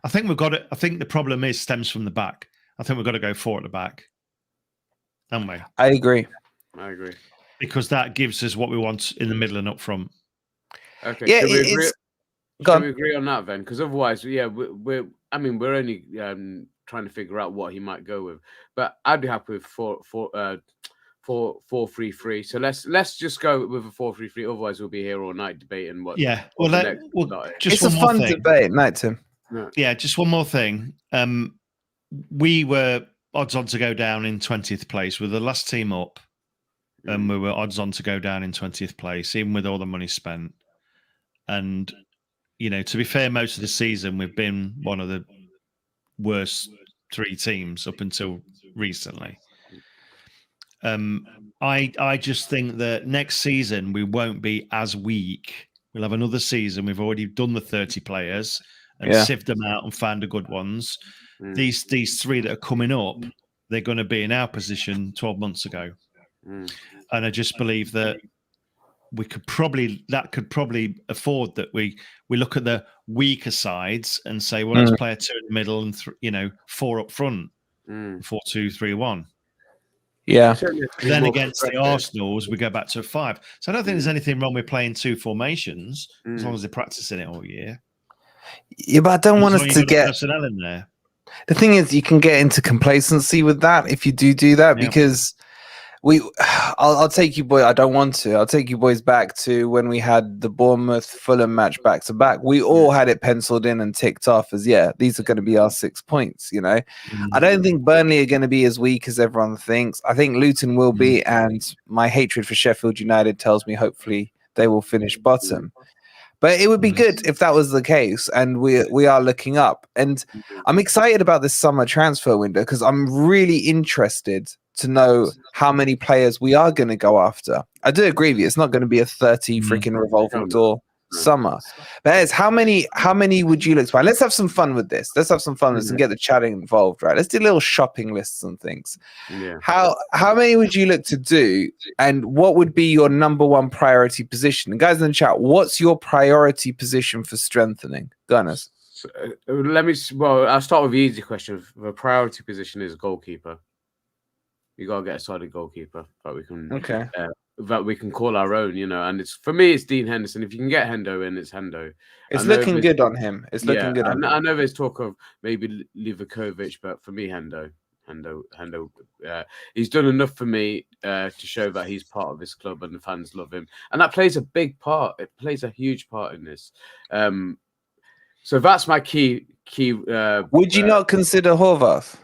I think we've got it. I think the problem stems from the back. I think we've got to go 4 at the back, haven't we? I agree. Because that gives us what we want in the middle and up front. Okay. Yeah, Can we agree on that then? Because otherwise, we're only trying to figure out what he might go with. But I'd be happy with 4-3-3. So let's just go with a 4-3-3. Otherwise, we'll be here all night debating what. Yeah. It's a fun debate, night, Tim. Yeah, just one more thing. We were odds on to go down in 20th place. We're the last team up, and we were odds on to go down in 20th place, even with all the money spent. And you know, to be fair, most of the season we've been one of the worst 3 teams up until recently. I just think that next season we won't be as weak. We'll have another season. We've already done the 30 players and sieved them out and found the good ones. These 3 that are coming up, they're going to be in our position 12 months ago. And I just believe that could probably afford that we look at the weaker sides and say, well, let's play a 2 in the middle and 4 up front, 4-2-3-1. Yeah. Then against the Arsenals, we go back to a 5. So I don't think there's anything wrong with playing 2 formations as long as they're practicing it all year. Yeah, but I don't want us to get personnel in there. The thing is, you can get into complacency with that if you do that because I'll take you, boy. I don't want to. I'll take you boys back to when we had the Bournemouth Fulham match back to back. We all had it penciled in and ticked off as these are going to be our 6 points. You know, I don't think Burnley are going to be as weak as everyone thinks. I think Luton will be, and my hatred for Sheffield United tells me hopefully they will finish bottom. But it would be good if that was the case, and we are looking up. And I'm excited about this summer transfer window because I'm really interested to know how many players we are going to go after. I do agree with you. It's not going to be a 30 freaking revolving door summer. But Ez, how many would you look to buy? Let's have some fun with this. Let's have some fun with this and get the chatting involved, right? Let's do little shopping lists and things. Yeah. How many would you look to do, and what would be your number one priority position? And guys in the chat, what's your priority position for strengthening? Gunners. So, I'll start with the easy question. The priority position is goalkeeper. You gotta get a solid goalkeeper that we can call our own, you know. And it's for me, it's Dean Henderson. If you can get Hendo in, it's Hendo. It's looking good on him. It's looking good on him. I know there's talk of maybe Livakovic, but for me, Hendo. He's done enough for me to show that he's part of this club and the fans love him, and that plays a big part. It plays a huge part in this. So that's my key. Would you not consider Horvath?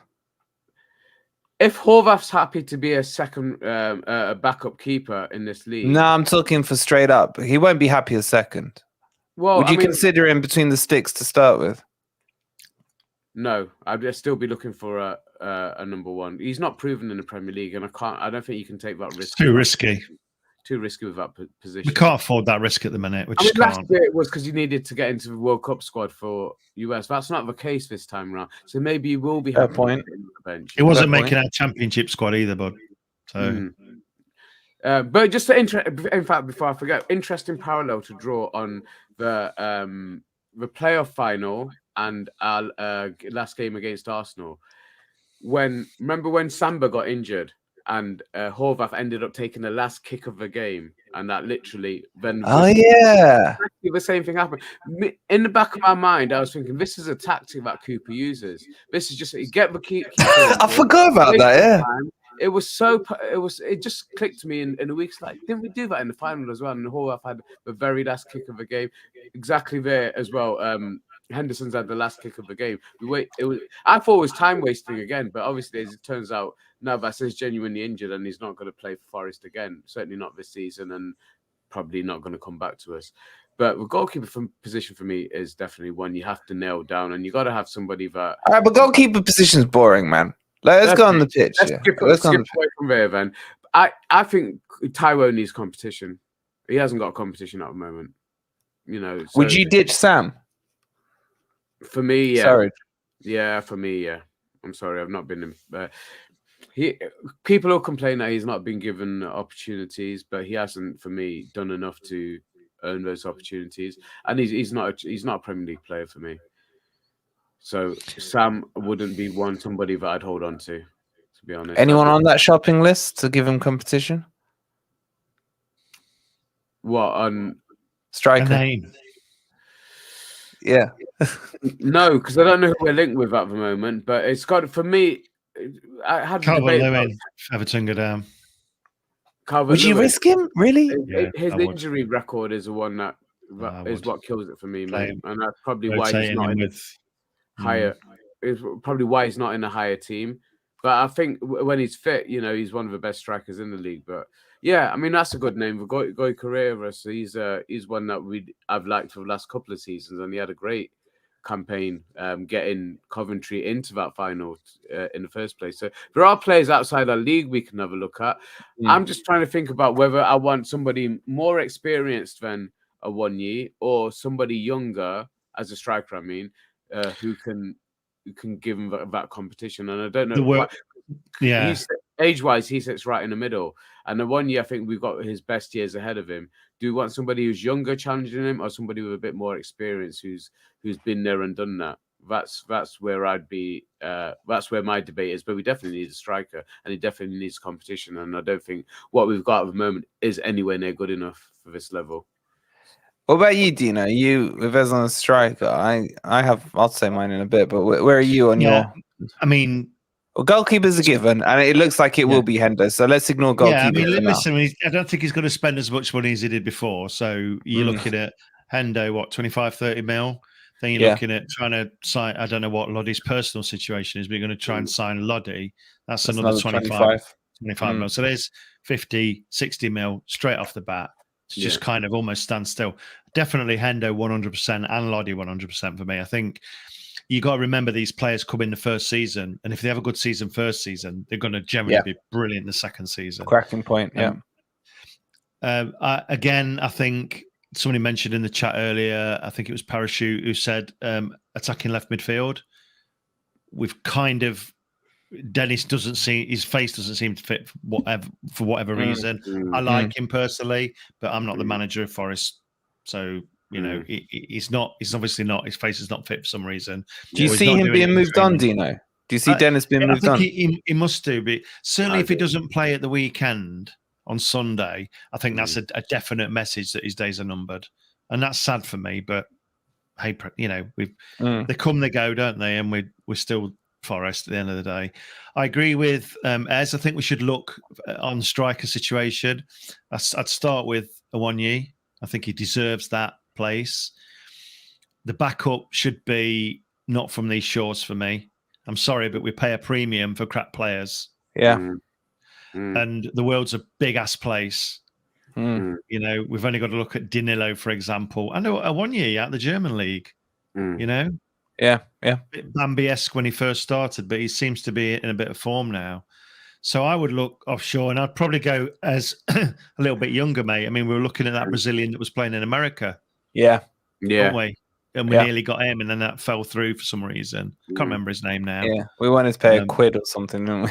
If Horvath's happy to be a second backup keeper in this league, no, I'm talking for straight up. He won't be happy as second. Well, would you consider him between the sticks to start with? No, I'd still be looking for a number one. He's not proven in the Premier League, and I don't think you can take that risk. It's too risky. Too risky with that position. We can't afford that risk at the minute. Last year it was because you needed to get into the World Cup squad for US. That's not the case this time around. So maybe you will be happy point. On the bench. It wasn't making our championship squad either, bud. So, but just in fact, before I forget, interesting parallel to draw on the playoff final and our last game against Arsenal. Remember when Samba got injured? And Horvath ended up taking the last kick of the game, and that literally then. The same thing happened. In the back of my mind, I was thinking, this is a tactic that Cooper uses. This is just get the key. I forgot about that. Yeah, it just clicked to me in a week's like, didn't we do that in the final as well? And Horvath had the very last kick of the game, exactly there as well. Henderson's had the last kick of the game. I thought it was time wasting again, but obviously, as it turns out, Navas is genuinely injured and he's not going to play for Forest again. Certainly not this season, and probably not going to come back to us. But the goalkeeper position for me is definitely one you have to nail down, and you got to have somebody that. All right, but goalkeeper position's boring, man. Let's go on the pitch. Let's skip away from there, then. I think Taiwo needs competition. He hasn't got competition at the moment. You know. So, would you ditch Sam? For me, yeah. Sorry. Yeah, for me, yeah. I'm sorry, I've not been. People will complain that he's not been given opportunities, but he hasn't, for me, done enough to earn those opportunities. And he's not a Premier League player for me. So Sam wouldn't be somebody that I'd hold on to be honest. Anyone on that shopping list to give him competition? What on striker? Yeah. No, because I don't know who we're linked with at the moment, but it's got, for me, I had a debate about Everton go down. Would you risk him? Really? His injury record is the one that is what kills it for me, mate. And that's probably why he's not in higher. It's probably why he's not in a higher team. But I think when he's fit, you know, he's one of the best strikers in the league. But yeah, I mean, that's a good name. Goy Correa, so he's one that I've liked for the last couple of seasons, and he had a great campaign getting Coventry into that final in the first place. So there are players outside our league we can have a look at. I'm just trying to think about whether I want somebody more experienced than a Wonyi or somebody younger as a striker. I mean, who can give him that competition. And I don't know. Age-wise, he sits right in the middle. And the Wonyi, I think we've got his best years ahead of him. Do we want somebody who's younger challenging him, or somebody with a bit more experience who's been there and done that? That's where I'd be. That's where my debate is. But we definitely need a striker, and he definitely needs competition. And I don't think what we've got at the moment is anywhere near good enough for this level. What about you, Dino? You, if as on a striker, I'll say mine in a bit. But where are you on your? I mean, Well, goalkeeper's a given, and it looks like it will be Hendo. So let's ignore goalkeeper. Yeah, I mean, listen, I don't think he's going to spend as much money as he did before. So you're looking at Hendo, what, 25, 30 mil? Then you're looking at trying to sign, I don't know what Loddy's personal situation is, but you're going to try and sign Loddy. That's another 25 mil. So there's 50, 60 mil straight off the bat. To just kind of almost stand still. Definitely Hendo 100% and Loddy 100% for me. I think you got to remember these players come in the first season, and if they have a good season first season, they're going to generally be brilliant the second season. Cracking point, Again, I think somebody mentioned in the chat earlier, I think it was Parachute who said attacking left midfield. We've kind of Dennis doesn't see his face doesn't seem to fit for whatever reason. I like him personally, but I'm not the manager of Forest, so you know he's not. He's obviously not. His face is not fit for some reason. Do you see him being moved on? Do you know? Do you see Dennis being moved on? He must do, but certainly if he doesn't play at the weekend on Sunday, I think that's a definite message that his days are numbered, and that's sad for me. But hey, you know, they come, they go, don't they? And we're still Forest at the end of the day. I agree with Ez. I think we should look on striker situation. I'd start with Awoniyi. I think he deserves that place. The backup should be not from these shores for me. I'm sorry, but we pay a premium for crap players. Yeah. And the world's a big ass place. You know, we've only got to look at Danilo, for example. I know Awoniyi out of the German league. You know? Yeah. Bambi-esque when he first started, but he seems to be in a bit of form now. So I would look offshore, and I'd probably go as a little bit younger, mate. I mean, we were looking at that Brazilian that was playing in America. Yeah. Weren't we? And we nearly got him, and then that fell through for some reason. Can't remember his name now. Yeah, we wanted to pay a quid or something, didn't we?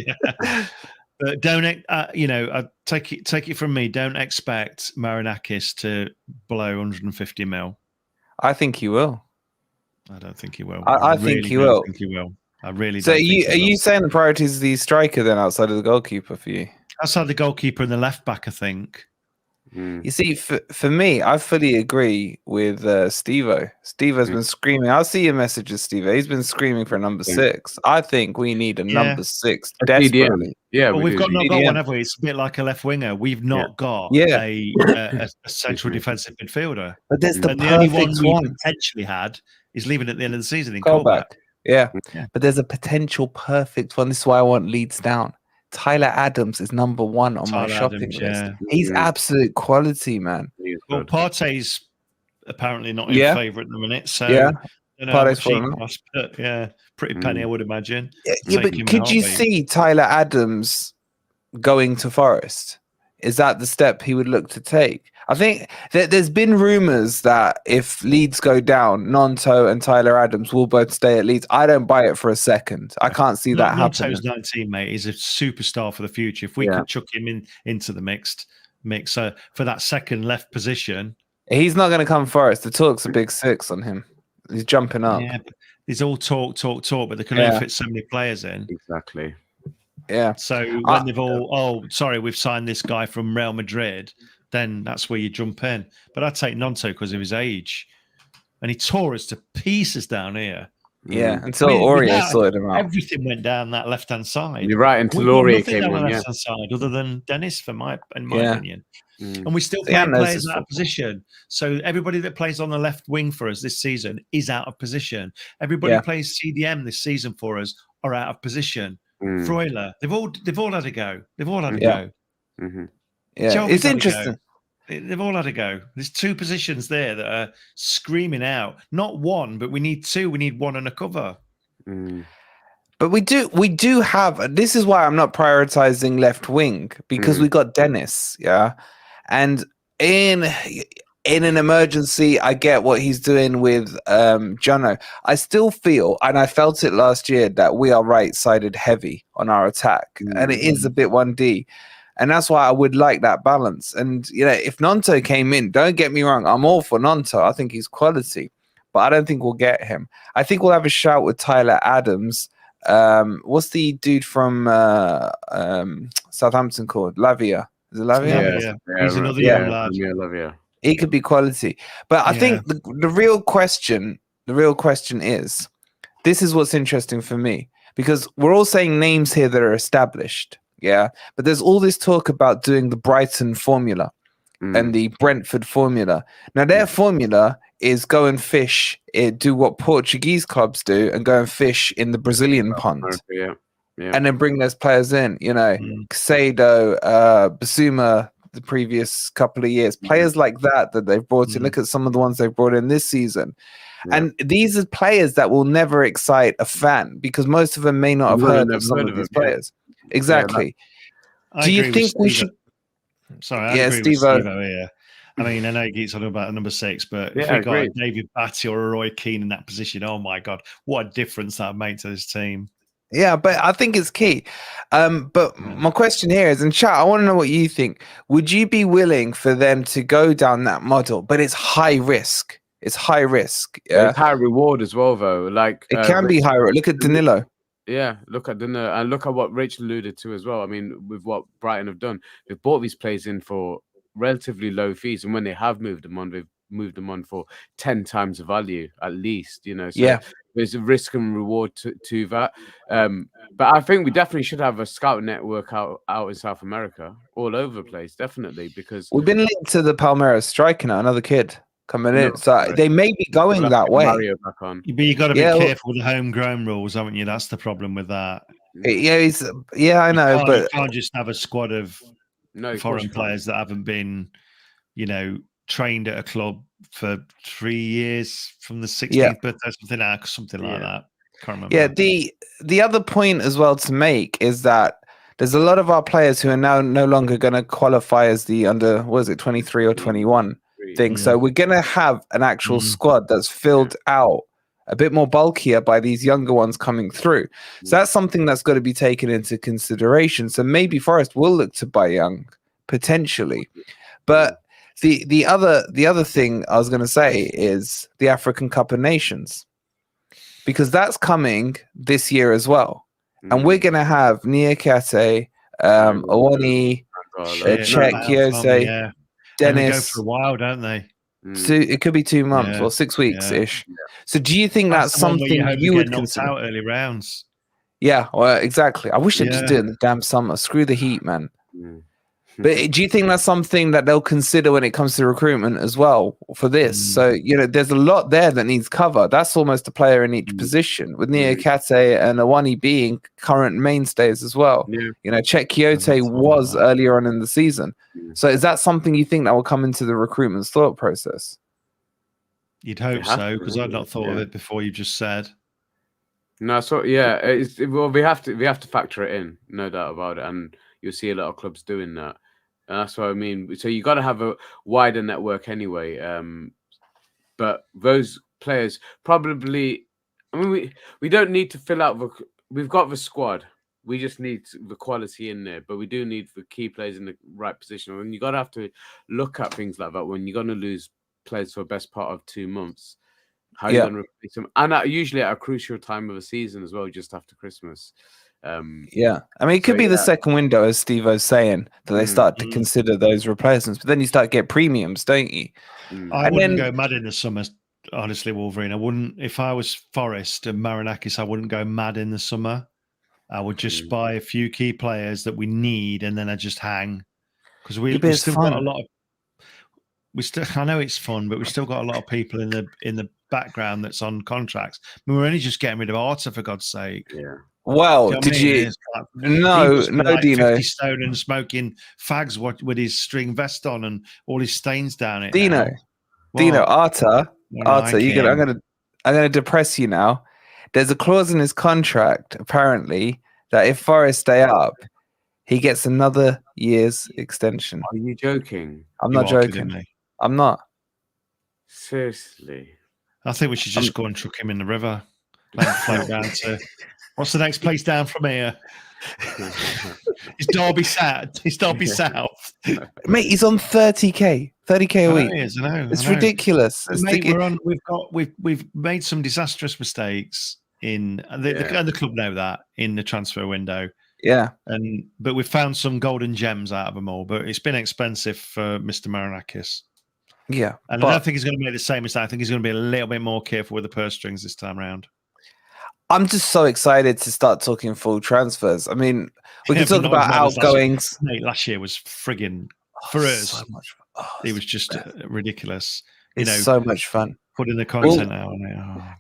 yeah. But don't, take it from me. Don't expect Marinakis to blow 150 mil. I think he will. I don't think he will. I think he will. I really so don't. So are you saying the priority is the striker then outside of the goalkeeper for you? Outside the goalkeeper and the left back, I think. You see, for me, I fully agree with Steve-O. Steve-O's been screaming. I'll see your messages, Steve-O. He's been screaming for a number 6. I think we need a number 6 desperately. Yeah, well, we've not got one, have we? It's a bit like a left winger. We've not got a central defensive midfielder. But there's the only perfect one we potentially had is leaving at the end of the season in callback. Yeah, but there's a potential perfect one. This is why I want Leeds down. Tyler Adams is number 1 on my shopping list. Yeah. He's absolute quality, man. Well, Partey's apparently not in favour at the minute, so Partey's cost, but pretty penny, I would imagine. Yeah, but could you see Tyler Adams going to Forest? Is that the step he would look to take? I think that there's been rumours that if Leeds go down, Nonto and Tyler Adams will both stay at Leeds. I don't buy it for a second. I can't see that happening. Nonto's 19, mate. He's a superstar for the future. If we could chuck him into the mix for that second left position. He's not going to come Forest. The talk's a big 6 on him. He's jumping up. Yeah, but it's all talk, but they can only fit so many players in. Exactly. Yeah. So when they've all, we've signed this guy from Real Madrid, then that's where you jump in. But I'd take Nonto because of his age. And he tore us to pieces down here. Yeah, until Aurier sorted him out. Everything went down that left-hand side. You're right, until Aurier came on, the left-hand side, other than Dennis, in my opinion. And we still play players out of position. So everybody that plays on the left wing for us this season is out of position. Everybody who plays CDM this season for us are out of position. Freuler, they've all had a go. They've all had a go. Yeah, it's interesting. They've all had a go. There's 2 positions there that are screaming out. Not one, but we need 2. We need 1 and a cover. But we do have. This is why I'm not prioritizing left wing, because we got Dennis. Yeah, and in an emergency, I get what he's doing with Jono. I still feel, and I felt it last year, that we are right-sided heavy on our attack, and it is a bit 1D. And that's why I would like that balance. And, if Nonto came in, don't get me wrong, I'm all for Nonto. I think he's quality, but I don't think we'll get him. I think we'll have a shout with Tyler Adams. What's the dude from Southampton called? Lavia. Is it Lavia? Yeah. He's another young lad. Yeah, Lavia. He could be quality. But I think the real question is, this is what's interesting for me. because we're all saying names here that are established. Yeah. But there's all this talk about doing the Brighton formula and the Brentford formula. Now, their formula is go and fish, do what Portuguese clubs do and go and fish in the Brazilian pond. Yeah. And then bring those players in, Casado, Basuma, the previous couple of years, players like that they've brought in. Look at some of the ones they've brought in this season. Yeah. And these are players that will never excite a fan because most of them may not have heard of some of these players. Yeah. Exactly. Do you think we should? Sorry, I agree with Steve-O here. I mean, I know he keeps talking about number 6, but if we got a David Batty or a Roy Keane in that position, oh my God, what a difference that would make to this team. Yeah, but I think it's key. But my question here is, in chat, I want to know what you think. Would you be willing for them to go down that model? But it's high risk. It's high risk. Yeah? It's high reward as well, though. Like it can be high risk. Look at Danilo. Yeah, look at Danilo, and look at what Rachel alluded to as well. I mean, with what Brighton have done, they've bought these players in for relatively low fees, and when they have moved them on, they've moved them on for 10 times the value at least. So there's a risk and reward to that. But I think we definitely should have a scout network out in South America, all over the place, definitely, because we've been linked to the Palmeiras striker now, another kid coming in. So they may be going that way. But you got to be careful with the homegrown rules, haven't you? That's the problem with that. I know, but you can't just have a squad of foreign players that haven't been, trained at a club for 3 years from the 16th birthday, something like that. Can't remember. Yeah, the other point as well to make is that there's a lot of our players who are now no longer going to qualify as the under 23 or 21 thing. So we're going to have an actual squad that's filled out a bit more bulkier by these younger ones coming through. So that's something that's got to be taken into consideration. So maybe Forest will look to buy young potentially, but the other thing I was going to say is the African Cup of Nations, because that's coming this year as well, and we're going to have Niakate, Awani, Cheick, Dennis. They go for a while, don't they? So it could be 2 months or 6 weeks ish. So do you think that's something you would consider? Out early rounds. Yeah, well, exactly. I wish they'd just do it in the damn summer. Screw the heat, man. But do you think that's something that they'll consider when it comes to recruitment as well for this? So, there's a lot there that needs cover. That's almost a player in each position, with Niakate and Awani being current mainstays as well. Cheick Kyoto was earlier on in the season. So is that something you think that will come into the recruitment thought process? You'd hope so, because I'd not thought of it before you just said. No, so we have to factor it in, no doubt about it, and you'll see a lot of clubs doing that. And that's what I mean. So you got to have a wider network anyway. But those players probably, we don't need to fill out we've got the squad. We just need the quality in there, but we do need the key players in the right position. And you got to have to look at things like that when you're going to lose players for the best part of 2 months. How are you going to replace them? And usually at a crucial time of the season as well, just after Christmas. It could be the second window, as Steve was saying, that they start to consider those replacements, but then you start to get premiums, don't you? I wouldn't go mad in the summer, honestly, Wolverine. I wouldn't. If I was Forest and Marinakis, I wouldn't go mad in the summer. I would just buy a few key players that we need, and then I just hang, because we still got a lot of. I know it's fun, but we've still got a lot of people in the background that's on contracts. We're only just getting rid of Arta, for God's sake. Yeah. Well, did you? No, Dino. 50 stone and smoking fags with his string vest on and all his stains down it. Dino, Arta, I'm gonna depress you now. There's a clause in his contract, apparently, that if Forest stay up, he gets another year's extension. Are you joking? I'm not joking. I'm not. Seriously. I think we should just go and chuck him in the river. Let him float down to. What's the next place down from here? It's Derby South. It's Derby South. Mate, he's on 30k a week. I know. It's ridiculous. Mate, we've made some disastrous mistakes and the club know that in the transfer window. Yeah. But we've found some golden gems out of them all. But it's been expensive for Mr. Marinakis. Yeah. And I don't think he's going to make the same mistake. I think he's going to be a little bit more careful with the purse strings this time around. I'm just so excited to start talking full transfers. I mean, we can talk about outgoings. Mate, last year was frigging for us. So much fun. It was just ridiculous. It's so much fun. Putting the content out.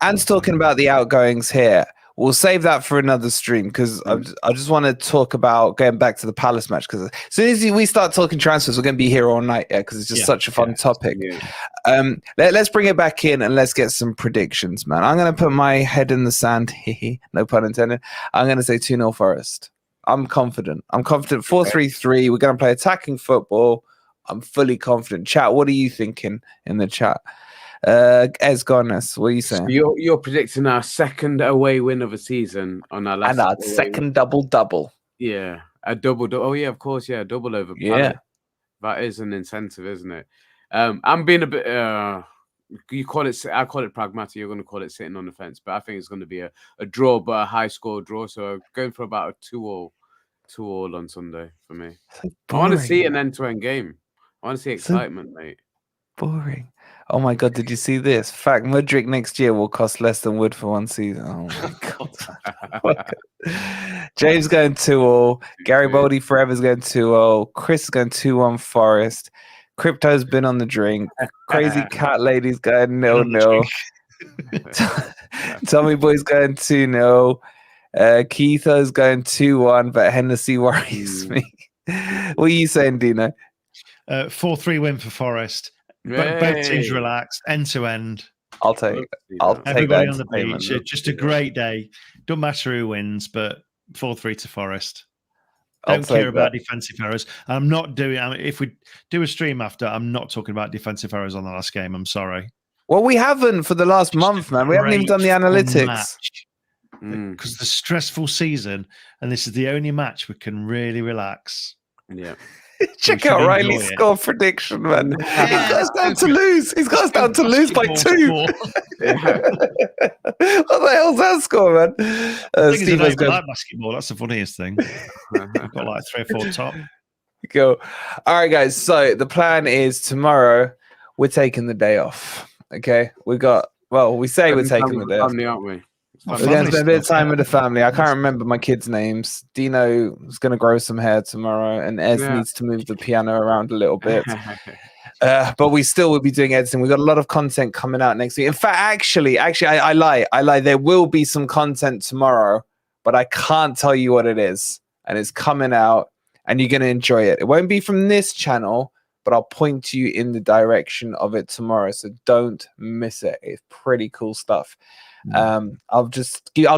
And talking about the outgoings here. We'll save that for another stream because I just want to talk about going back to the Palace match, because as soon as we start talking transfers, we're going to be here all night, because it's just such a fun topic. Yeah. Let's bring it back in and let's get some predictions, man. I'm going to put my head in the sand. No pun intended. I'm going to say 2-0 Forest. I'm confident. 4-3-3. We're going to play attacking football. I'm fully confident. Chat, what are you thinking in the chat? Esgones, what are you saying? So you're predicting our second away win of a season on our last, and our second double. Yeah, a double. Oh yeah, of course, yeah, double over. Yeah, that is an incentive, isn't it? I'm being a bit. You call it. I call it pragmatic. You're going to call it sitting on the fence, but I think it's going to be a draw, but a high score draw. So going for about a 2-2 on Sunday for me. So I want to see an end-to-end game. I want to see excitement, mate. Boring. Oh my God, did you see this? Fact, Mudryk next year will cost less than Wood for one season. Oh my God. James going 2-2. Gary Boldy forever's going 2-0. Chris is going 2-1 Forest. Crypto's been on the drink. Crazy Cat Lady's going 0-0. Tommy Boy's going 2-0. Keitho's going 2-1, but Hennessy worries me. What are you saying, Dino? 4-3 win for Forest. Both teams relaxed, end to end. I'll take everybody on the beach. Just a great day. Don't matter who wins, but 4-3 to Forest. Don't care about defensive errors. I'm not doing. If we do a stream after, I'm not talking about defensive errors on the last game. I'm sorry. Well, we haven't for the last month, man. We haven't even done the analytics because the stressful season, and this is the only match we can really relax. Yeah. Check out Riley's score prediction, man. He's got us down to lose. He's got us down to lose by 2. What the hell's that score, man? Steve's like basketball. That's the funniest thing. I've got like 3 or 4 top. Go. All right, guys. So the plan is tomorrow we're taking the day off. Okay. We say we're taking the day off. Family, aren't we? We're going to spend a bit of time with the family. I can't remember my kids' names. Dino is going to grow some hair tomorrow, and Ez needs to move the piano around a little bit. But we still will be doing editing. We've got a lot of content coming out next week. In fact, actually, I lie. There will be some content tomorrow, but I can't tell you what it is. And it's coming out, and you're going to enjoy it. It won't be from this channel, but I'll point you in the direction of it tomorrow. So don't miss it. It's pretty cool stuff. I'll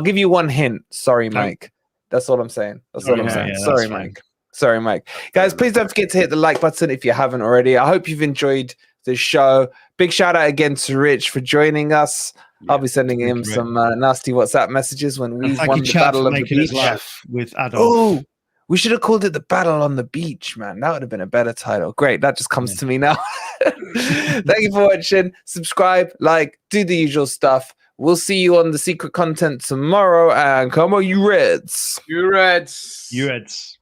give you one hint. Sorry, Mike. That's all I'm saying. Sorry, Mike. Guys, please don't forget to hit the like button if you haven't already. I hope you've enjoyed the show. Big shout out again to Rich for joining us. I'll be sending him some nasty WhatsApp messages when we've won the Battle of the Beach. With Adolf. Oh, we should have called it the Battle on the Beach, man. That would have been a better title. Great. That just comes to me now. Thank you for watching. Subscribe, like, do the usual stuff. We'll see you on the secret content tomorrow. And come on, you Reds. You Reds. You Reds.